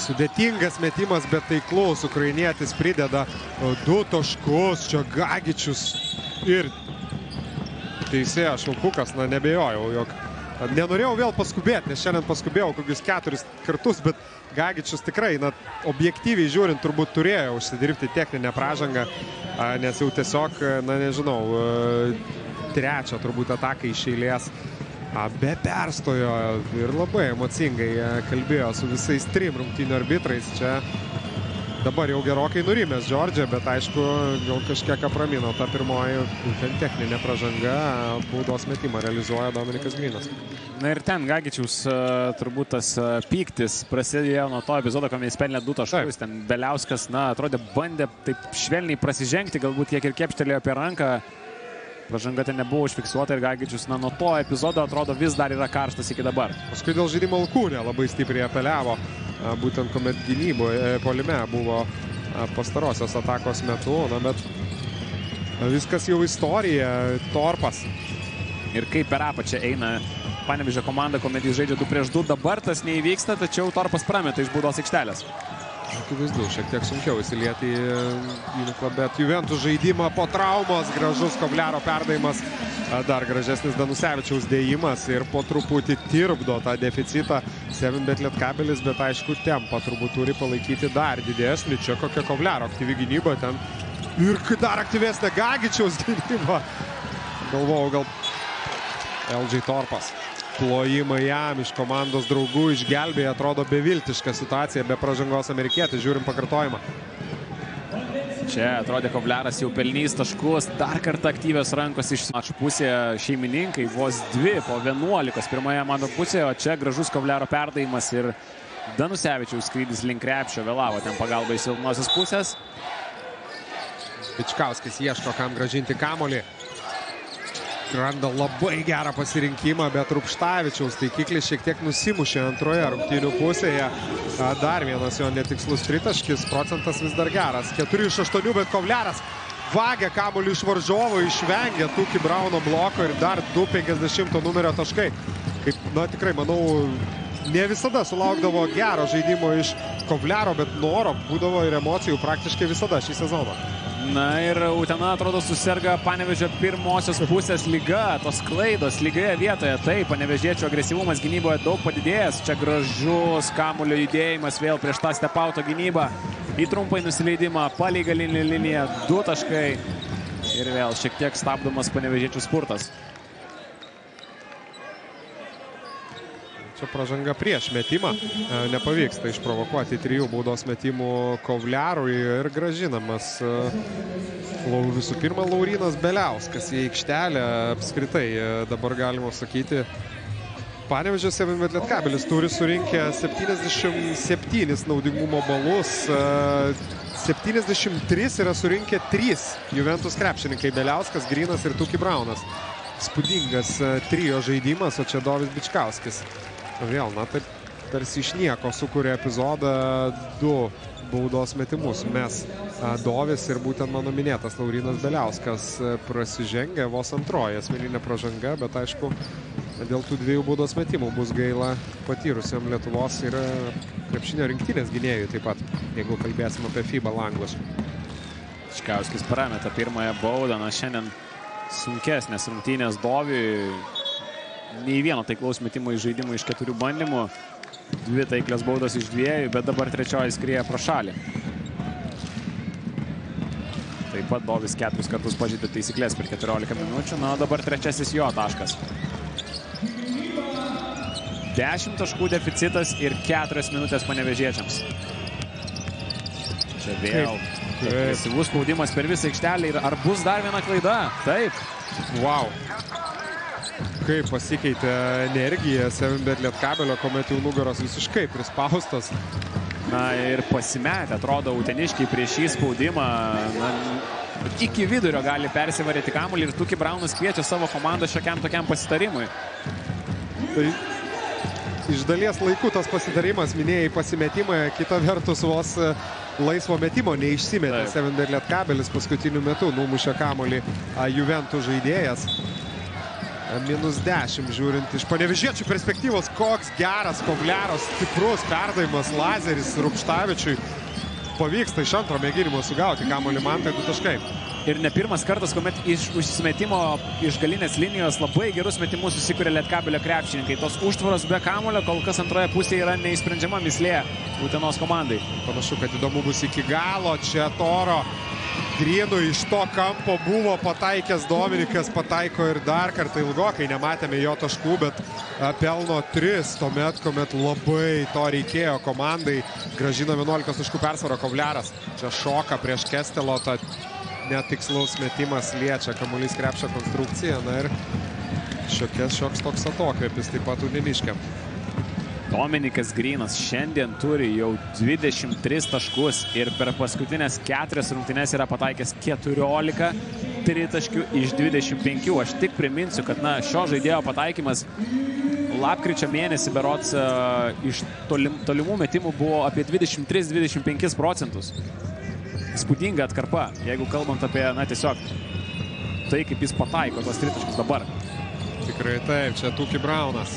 Speaker 2: Sudėtingas metimas, bet taiklus. Ukrainietis prideda 2 taškus. Čia Gagičius ir teisėjas Šalpukas, na nebejojau, jog nenorėjau vėl paskubėti, nes šiandien paskubėjau kokius 4 kartus, bet Gagičius tikrai, na, objektyviai žiūrint, turbūt turėjo užsidirbti techninę pražangą, nes jau tiesiog, na nežinau, trečią turbūt ataką iš eilės be perstojo ir labai emocingai kalbėjo su visais 3 rungtynių arbitrais. Čia dabar jau gerokai nurimęs Džordžia, bet aišku, gal kažkiek apramino tą pirmoji techninė pražanga, baudos metimą realizuoja Dominikas Grynas.
Speaker 1: Na ir ten Gagičiaus turbūt tas pyktis prasidėjo nuo to epizodo, kuomet jis pelnė 2 taškus. Ten Bieliauskas, na, atrodė, bandė taip švelniai prasižengti, galbūt kiek ir kepštelėjo apie ranką. Pražanga ten nebuvo užfiksuota ir Gagičius, na, nuo to epizodo atrodo vis dar yra karštas iki dabar.
Speaker 2: Paskui dėl žaidimo alkūnė labai stipriai apeliavo, būtent kuomet gynyboje, puolime buvo pastarosios atakos metu, na, bet viskas jau istorija, Torpas.
Speaker 1: Ir kaip per apačią eina Panevėžio komanda, kuomet jis žaidžia 2 prieš 2, dabar tas neįvyksta, tačiau Torpas prameta iš baudos aikštelės.
Speaker 2: Akivaizdu, šiek tiek sunkiau įsilieti į bet Juventus žaidimą po traumos, gražus Kovliaro perdavimas, dar gražesnis Danusevičiaus dėjimas ir po truputį tirpdo tą deficitą Sevinbet Lietkabelis, bet aišku, tempą turbūt turi palaikyti dar didesnį. Čia kokia Kovliaro aktyvi gynyba ten ir dar aktyvesnė Gagičiaus gynyba. Galvojau, gal LJ Torpas. Plojimai jam iš komandos draugų išgelbėja, atrodo beviltiška situacija, be pražangos amerikietis. Žiūrim pakartojimą.
Speaker 1: Čia atrodė Kovliaras jau pelnys taškus, dar kartą aktyvios rankos iš mačo pusėje šeimininkai, vos 2 po 11 pirmoje mano pusėje, o čia gražus Kovliaro perdavimas ir Danusevičiaus skrydis link krepšio vėlavo ten pagalba iš silpnosios pusės.
Speaker 2: Bičkauskis ieško, kam gražinti kamuolį. Randa labai gerą pasirinkimą, bet Rupštavičiaus taikiklis šiek tiek nusimušė antroje rungtynių pusėje. Dar vienas jo netikslus tritaškis, procentas vis dar geras. 4 iš 8, bet Kovliaras vagia kamuolį iš varžovo, išvengia Tūki Brauno bloko ir dar 250 numerio taškai. Kaip, na tikrai, manau, ne visada sulaukdavo gero žaidimo iš Kovliaro, bet noro būdavo ir emocijų praktiškai visada šį sezoną.
Speaker 1: Na ir Utena, atrodo, suserga Panevėžio pirmosios pusės lyga, tos klaidos lygioje vietoje. Taip, Panevėžiečio agresyvumas gynyboje daug padidėjęs. Čia gražus kamuolio judėjimas vėl prieš tą stepauto gynybą. Į trumpai nusileidimą, palei galinį liniją, 2 taškai. Ir vėl šiek tiek stabdomas Panevėžiečių spurtas.
Speaker 2: Čia pražanga prieš metimą. Nepavyksta išprovokuoti 3 baudos metimų Kovliarui ir gražinamas visų pirma Laurynas Bieliauskas į aikštelę. Apskritai dabar galima sakyti, Panevėžio Sevinbet Lietkabelis turi surinkę 77 naudingumo balus. 73 yra surinkę 3 Juventus krepšininkai, Bieliauskas, Grynas ir Tūki Braunas. Spūdingas trio žaidimas, o čia Dovis Bičkauskis. Vėl, na taip, tarsi iš nieko sukuria epizodą 2 baudos metimus. Mes Dovis ir būtent mano minėtas Laurynas Bieliauskas prasižengia vos antroji asmeninė pražanga, bet aišku, dėl tų 2 baudos metimų bus gaila patyrusiam Lietuvos ir krepšinio rinktinės gynėjui taip pat, jeigu kalbėsim apie FIBA langus.
Speaker 1: Bičkauskis parameta pirmąją baudą, na šiandien sunkesnės rungtynės Doviui. Nei vieno taiklaus metimo iš žaidimų iš 4 bandymų. 2 taiklios baudos iš 2, bet dabar trečioji skrieja pro šalį. Taip pat Dovis 4 kartus pažeidė taisyklės per 14 minučių. Na, dabar trečiasis jo taškas. 10 taškų deficitas ir 4 minutės panevėžiečiams. Čia vėl agresyvus spaudimas per visą aikštelę. Ir ar bus dar viena klaida? Taip.
Speaker 2: Wow. Kaip pasikeitė energija 7bet Lietkabelio, kuomet jau nugaros visiškai prispaustos.
Speaker 1: Na ir pasimetę, atrodo, uteniškiai prieš šį spaudimą. Na, iki vidurio gali persivaryti kamuolį ir Tuki Braunas kviečia savo komandą šiokiam tokiam pasitarimui.
Speaker 2: Tai iš dalies laiku tas pasitarimas, minėjai pasimetimą, kita vertus vos laisvo metimo neišsimetė 7bet Lietkabelis paskutiniu metu, numušė kamuolį Juventus žaidėjas. -10 žiūrint iš panevėžiečių perspektyvos, koks geras Kovliaros stiprus perdavimas, lazeris Rupštavičiui. Pavyksta iš antro mėginimo sugauti kamuolį, man tai 2 taškai.
Speaker 1: Ir ne pirmas kartas, kuomet iš užsimetimo iš galinės linijos labai gerus metimus susikuria Lietkabelio krepšininkai. Tos užtvaros be kamuolio kol kas antroje pusėje yra neišsprendžiama mįslė Utenos komandai.
Speaker 2: Panašu, kad įdomu bus iki galo. Čia Toro grynų iš to kampo buvo pataikęs Dominikas, pataiko ir dar kartą ilgokai. Nematėme jo taškų, bet pelno 3 tuomet, kuomet labai to reikėjo komandai. Gražino 11 taškų persvarą Kovliaras. Čia šoka prieš Kestelotą. Netikslaus metimas liečia kamuolys krepšio konstrukciją. Na ir šioks toks atokvėpis taip pat uteniškiam.
Speaker 1: Dominikas Grynas šiandien turi jau 23 taškus ir per paskutinės 4 rungtynes yra pataikęs 14 tritaškių iš 25. Aš tik priminsiu, kad šio žaidėjo pataikymas lapkričio mėnesį berods iš tolimų metimų buvo apie 23-25 procentus. Įspūdinga atkarpa, jeigu kalbant apie, tiesiog tai, kaip jis pataiko tos tritaškius dabar.
Speaker 2: Tikrai taip, čia Tuki Braunas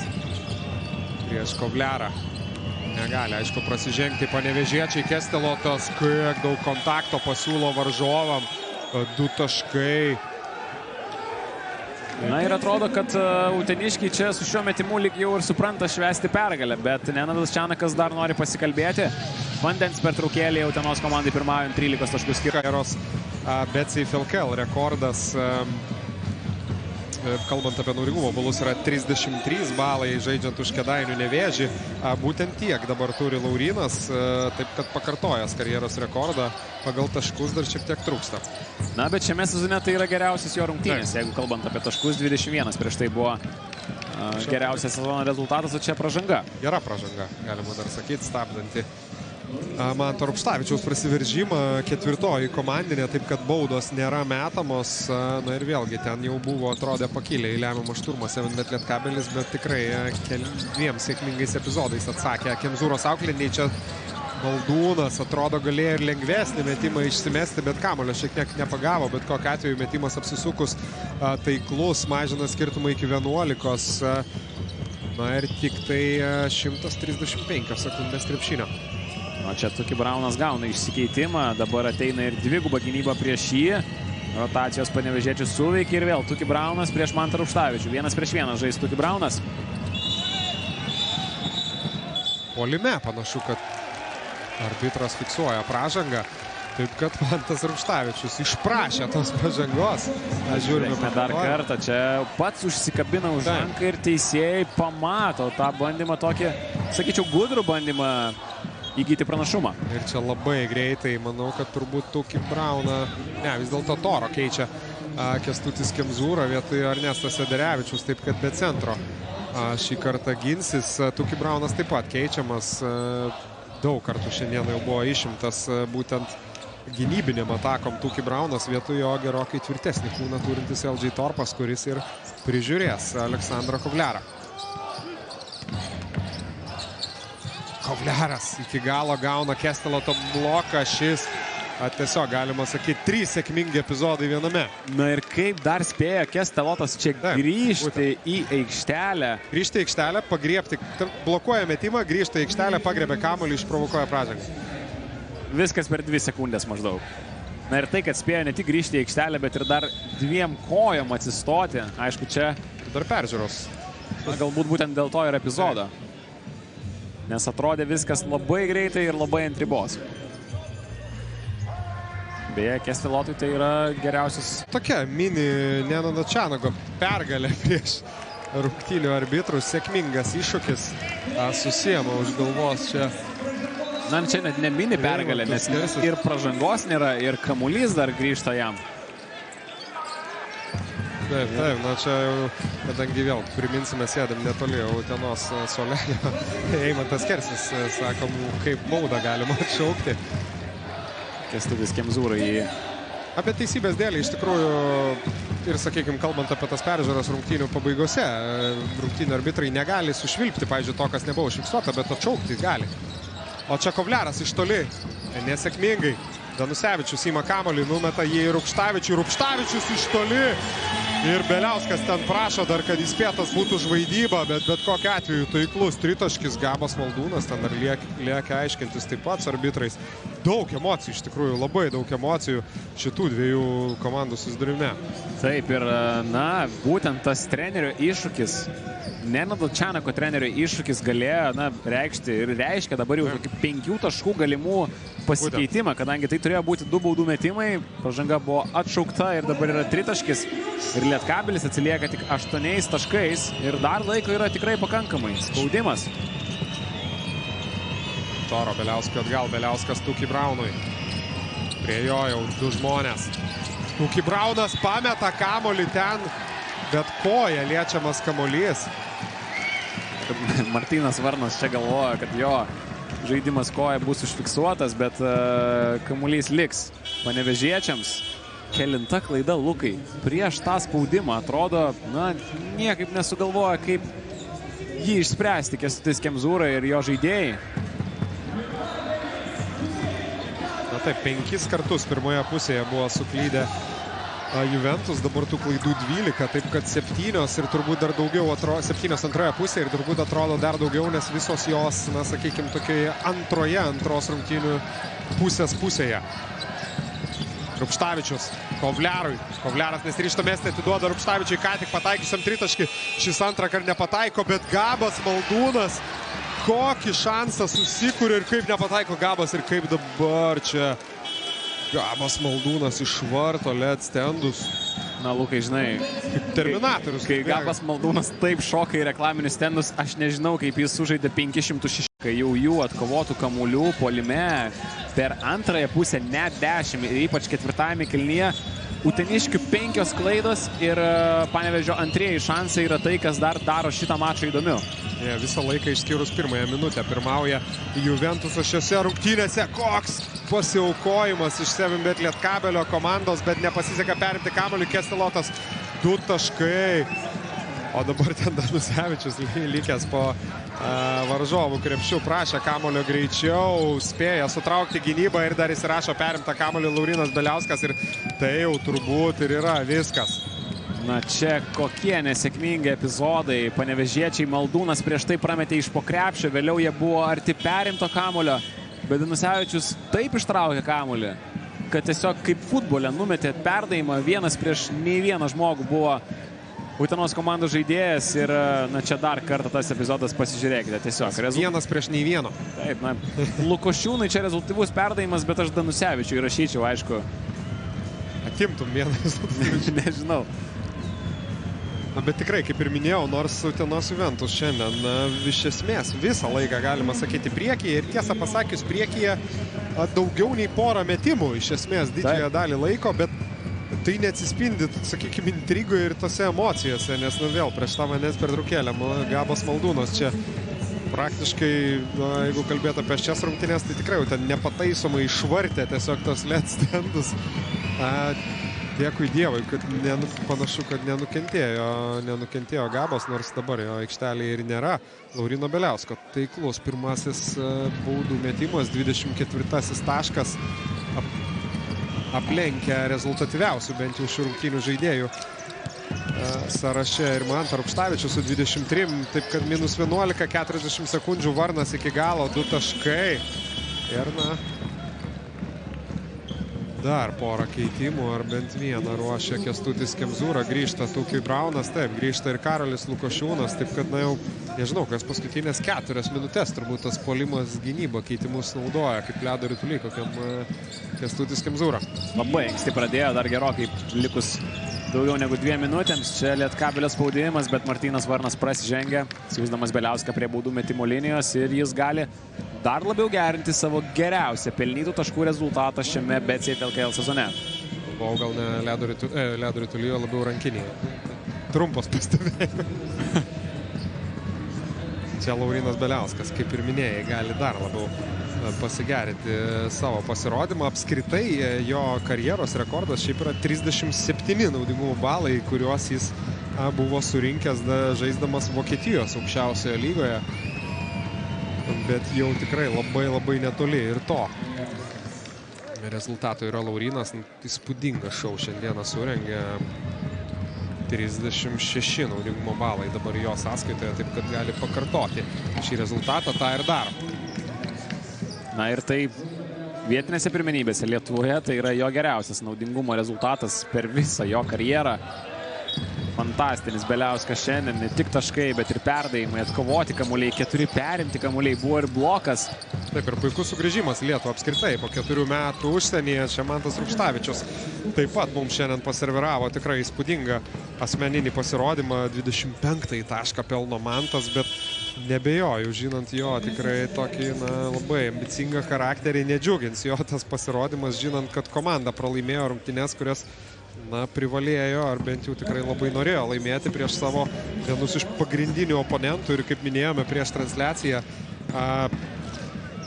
Speaker 2: prieš Kovliarą. Negali, aišku, prasižengti panevėžiečiai. Kestelotas, kiek daug kontakto pasiūlo varžovam. 2 taškai.
Speaker 1: Na ir atrodo, kad uteniškiai čia su šiuo metimu lyg jau ir supranta švęsti pergalę, bet Nenadas Čianakas dar nori pasikalbėti. Vandens pertraukėlė Utenos komandai pirmaujant 13 taškų
Speaker 2: skirtos. Betsafe LKL rekordas, kalbant apie naudingumo balus, yra 33 balai žaidžiant už Kėdainių Nevėžį. Būtent tiek dabar turi Laurynas, taip kad pakartojęs karjeros rekordą. Pagal taškus dar šiek tiek trūksta.
Speaker 1: Na, bet šiame sezone tai yra geriausias jo rungtynės, jeigu kalbant apie taškus, 21 prieš tai buvo geriausias sezono rezultatas, o čia pražanga.
Speaker 2: Gera pražanga, galima dar sakyti, stabdanti Manto Rupštavičiaus prasiveržimą, 4. komandinė, taip kad baudos nėra metamos. Na ir vėlgi, ten jau buvo, atrodė, pakilę į lemiamą šturmą 7bet Lietkabelis, bet tikrai 2 sėkmingais epizodais atsakė Kemzūros aukliniai. Čia Baldūnas, atrodo, galėjo ir lengvesnį metimą išsimesti, bet kamuolio šiek tiek nepagavo, bet kokiu atveju metimas apsisukus taiklus, mažina skirtumą iki 11. Na ir tik tai 135 sekundės krepšinio.
Speaker 1: O čia Tuki Braunas gauna išsikeitimą, dabar ateina ir dvigubą gynybą prieš jį. Rotacijos panevėžiečių suveikia ir vėl Tuki Braunas prieš Mantą Rupštavičių. 1 prieš 1 žais Tuki Braunas.
Speaker 2: Puolime panašu, kad arbitras fiksuoja pražangą. Taip kad Mantas Rupštavičius išprašė tos pažangos.
Speaker 1: Žiūrime dar kartą. Čia pats užsikabina už ranką ir teisėjai pamato tą bandymą tokį, sakyčiau, gudrų bandymą įgyti pranašumą.
Speaker 2: Ir čia labai greitai, manau, kad turbūt Tuki Brauną, vis dėlto Toro keičia Kęstutis Kemzūra vietoj Ernestas Sederevičius, taip kad be centro šį kartą ginsis. Tuki Braunas taip pat keičiamas, daug kartų šiandien jau buvo išimtas būtent gynybinėm atakom. Tuki Braunas vietoj jo gerokai tvirtesnį kūną turintis LG Torpas, kuris ir prižiūrės Aleksandrą Kovliarą. Kovliaras iki galo gauna Kesteloto bloką, šis tiesiog galima sakyti 3 sėkmingi epizodai viename.
Speaker 1: Na ir kaip dar spėjo Kestelotas čia grįžti į aikštelę.
Speaker 2: Grįžti į aikštelę, pagriebti, blokuoja metimą, grįžta į aikštelę, pagriebė kamuolį, išprovokuoja pražangą.
Speaker 1: Viskas per 2 sekundės maždaug. Na ir tai, kad spėjo ne tik grįžti į aikštelę, bet ir dar 2 kojom atsistoti. Aišku, čia
Speaker 2: dar peržiūros.
Speaker 1: Galbūt būtent dėl to ir epizodo. Nes atrodė viskas labai greitai ir labai ant ribos. Beje, Kestelotui tai yra geriausias.
Speaker 2: Tokia mini Nenado Čanago pergalė prieš rungtynių arbitrus. Sėkmingas iššūkis. Susiema už galvos čia.
Speaker 1: Na, čia net ne mini pergalė, nes ir pražangos nėra, ir kamuolys dar grįžta jam.
Speaker 2: Taip, na čia jau, kadangi vėl priminsime, sėdam netoli Utenos suolelio. Eimantas Kersis, sakom, kaip baudą galima atšaukti.
Speaker 1: Kęstutis Kemzūra į...
Speaker 2: Apie teisybės dėlį, iš tikrųjų, ir, sakykime, kalbant apie tas peržiūras rungtynių pabaigose, rungtynių arbitrai negali sušvilpti, pavyzdžiui, to, kas nebuvo užfiksuota, bet atšaukti gali. O čia Kovliaras iš toli, nesėkmingai. Danusevičius įma kamuolį, numeta jį Rupštavičiui, Rupštavičius iš toli. Ir Beliauskas ten prašo dar, kad įspėtas būtų žvaidyba, bet kokiu atveju taiklus tritaškis. Gabas Maldūnas ten dar lieka aiškintis taip pat su arbitrais. Daug emocijų, iš tikrųjų, labai daug emocijų šitų dviejų komandų susidūrime.
Speaker 1: Taip, ir, na, būtent tas trenerio iššūkis, Nenado Čanako trenerio iššūkis galėjo, na, reikšti ir reiškia dabar jau tokį 5 taškų galimų pasikeitimą, kadangi tai turėjo būti 2 baudų metimai, pažanga buvo atšaukta ir dabar yra tritaškis ir Lietkabelis atsilieka tik 8 taškais ir dar laiko yra tikrai pakankamai. Spaudimas.
Speaker 2: Toro Beliauskui atgal, Beliauskas Tuki Braunui. Prie jo jau 2 žmonės. Tuki Braunas pameta kamuolį ten, bet koja liečiamas kamuolys.
Speaker 1: Martynas Varnas čia galvoja, kad jo žaidimas koja bus užfiksuotas, bet kamuolys liks Panevėžiečiams. Kelinta klaida, Lukai. Prieš tą spaudimą atrodo, na, niekaip nesugalvoja, kaip jį išspręsti Kęstutis Kemzūra ir jo žaidėjai.
Speaker 2: Na taip, 5 kartus pirmoje pusėje buvo suklydę Juventus, dabar tų klaidų 12, taip kad 7 ir turbūt dar daugiau, 7 antroje pusėje ir turbūt atrodo dar daugiau, nes visos jos, na, sakykime, tokioje antros rungtynių pusėje. Rupštavičius Kovliarui. Kovliaras nesiryžta mesti, atiduoda Rupštavičiui, ką tik pataikiusiam tritaškį. Šis antrą kartą nepataiko, bet Gabas Maldūnas kokį šansą susikūrė ir kaip nepataiko Gabas ir kaip dabar čia Gabas Maldūnas išvarto LED stendus.
Speaker 1: Na, Lukai, žinai,
Speaker 2: Terminatorius.
Speaker 1: Kai Gabas Maldūnas taip šoka į reklaminius stendus, aš nežinau, kaip jis sužaidė 506. Kai jau jų atkovotų kamuolių puolime per antrąją pusę net 10 ir ypač ketvirtajame kėlinyje Uteniškių 5 klaidos ir Panevėžio antrieji šansai yra tai, kas dar daro šitą mačą įdomiu.
Speaker 2: Visą laiką išskyrus pirmąją minutę pirmauja Juventus šiose rungtynėse. Koks pasiaukojimas iš 7bet Lietkabelio komandos, bet nepasiseka perimti kamuolį. Kestelotas 2 taškai. O dabar ten Danusevičius likęs po varžovų krepšių prašė kamuolio greičiau, spėja sutraukti gynybą ir dar įsirašo perimtą kamuolį Laurinas Beliauskas ir tai jau turbūt ir yra viskas.
Speaker 1: Na čia kokie nesėkmingi epizodai. Panevėžiečiai Maldūnas prieš tai prametė iš po krepšio, vėliau jie buvo arti perimto kamuolio, bet Danusevičius taip ištraukė kamuolį, kad tiesiog kaip futbole numetė perdavimą vienas prieš nei vieną žmogų buvo Utenos komandos žaidėjas ir, na, čia dar kartą tas epizodas pasižiūrėkite tiesiog.
Speaker 2: Vienas prieš nei vieno.
Speaker 1: Taip, na, Lukošiūnai čia rezultatyvus perdavimas, bet aš Danusevičiui rašyčiau, aišku.
Speaker 2: Atimtum vienas.
Speaker 1: Nežinau.
Speaker 2: Na, bet tikrai, kaip ir minėjau, nors Utenos Juventus šiandien iš esmės visą laiką, galima sakyti, priekyje ir tiesą pasakius priekyje daugiau nei porą metimų iš esmės didžiąją dalį laiko, bet tai neatsispindi, sakykime, intrigoje ir tose emocijose, nes, nu, vėl prieš tą manęs pertraukėlę Gabas Maldūnas čia praktiškai, na, jeigu kalbėtų apie šias rungtynės, tai tikrai jau ten nepataisomai išvartė tiesiog tos LED stendus. Dėkui Dievui, kad panašu, kad nenukentėjo Gabas, nors dabar jo aikštelėje ir nėra. Laurino Beliausko taiklus pirmasis baudų metimas, 24 taškas. Aplenkia rezultatyviausių bent jau šių rungtynių žaidėjų sąraše ir Mantą Rupštavičių su 23, taip kad minus 11, 40 sekundžių Varnas iki galo, 2 taškai. Ir, na, dar porą keitimų, ar bent vieną ruošia Kęstutis Kemzūra, grįžta Tukiui Braunas, taip, grįžta ir Karolis Lukošiūnas, taip kad, na jau, nežinau, kas paskutinės 4 minutės turbūt tas puolimas gynyba keitimus naudoja, kaip ledo ritulį, kokiam Kęstutis Kemzūra.
Speaker 1: Labai anksti pradėjo, dar gerokai likus daugiau negu 2 minutėms. Čia Lietkabelio spaudimas, bet Martynas Varnas prasižengia, siūsdamas Beliauską prie baudų metimo linijos ir jis gali dar labiau gerinti savo geriausią pelnytų taškų rezultatą šiame BCF LKL sezone.
Speaker 2: O gal ne ledo ritulio, labiau rankinėje. Trumpas pastebėjimas. Čia Laurinas Beliauskas, kaip ir minėjai, gali dar labiau pasigerinti savo pasirodymą. Apskritai jo karjeros rekordas šiaip yra 37 naudingumo balai, kuriuos jis buvo surinkęs žaisdamas Vokietijos aukščiausioje lygoje. Bet jau tikrai labai netoli ir to. Rezultato yra Laurinas, įspūdingas šou šiandieną surengė. 36 naudingumo balai dabar jo sąskaitoje, taip kad gali pakartoti šį rezultatą, tą ir daro.
Speaker 1: Na ir tai vietinėse pirmenybėse Lietuvoje tai yra jo geriausias naudingumo rezultatas per visą jo karjerą. Fantastinis Beliauskas šiandien, ne tik taškai, bet ir perdavimai, atkovoti kamuoliai, 4 perimti kamuoliai, buvo ir blokas.
Speaker 2: Taip, ir puikus sugrįžimas Lietuvą apskritai po 4 metų užsienyje. Čia Mantas Rukštavičius taip pat mums šiandien paserviravo tikrai įspūdingą asmeninį pasirodymą. 25 tašką pelno Mantas, bet nebejoju, žinant jo tikrai tokį labai ambicingą charakterį, nedžiugins jo tas pasirodymas, žinant, kad komanda pralaimėjo rungtynes, kurias privalėjo, ar bent jau tikrai labai norėjo laimėti prieš savo vienus iš pagrindinių oponentų. Ir kaip minėjome prieš transliaciją,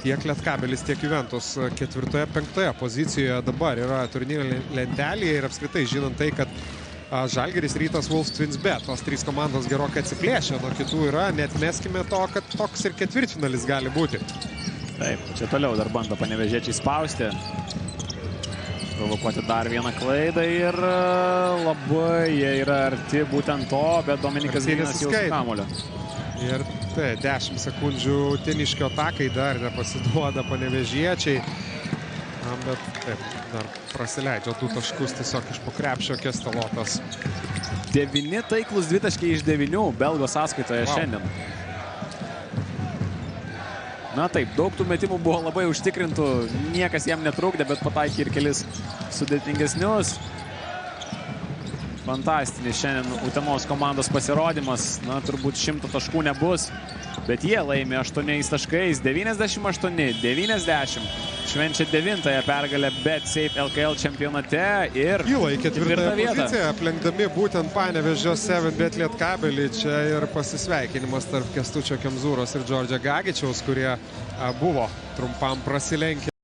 Speaker 2: tiek Lietkabelis, tiek Juventus 4-5 pozicijoje dabar yra turnyro lentelėje. Ir apskritai žinant tai, kad Žalgiris, Rytas, Wolves, Twins, Bet, tos 3 komandos gerokai atsiplėšė nuo kitų yra, neatmeskime to, kad toks ir ketvirtfinalis gali būti.
Speaker 1: Taip, čia toliau dar bando Panevėžiečiai spausti. Provokuoti dar vieną klaidą ir labai jie yra arti būtent to, bet Dominikas Grinas jau su kamuoliu.
Speaker 2: Ir tai 10 sekundžių Teniškio atakai dar nepasiduoda Panevėžiečiai. Bet taip, dar prasileidžia 2 taškus tiesiog iš po krepšio Kestelotas.
Speaker 1: 9 taiklus 2 taškai iš 9 Belgo sąskaitoje šiandien. Na taip, daug tų metimų buvo labai užtikrintų, niekas jam netrukdė, bet pataikė ir kelis sudėtingesnius. Fantastinis šiandien Utenos komandos pasirodymas, turbūt 100 taškų nebus, bet jie laimė 8 taškais, 98-90. Švenčia 9-ąją pergalę BetSafe LKL čempionate ir
Speaker 2: kyla į 4-ąją poziciją, aplenkdami būtent Panevėžio 7Bet Lietkabelį. Čia ir pasisveikinimas tarp Kęstučio Kemzūros ir Džordžio Gagičiaus, kurie buvo trumpam prasilenkę.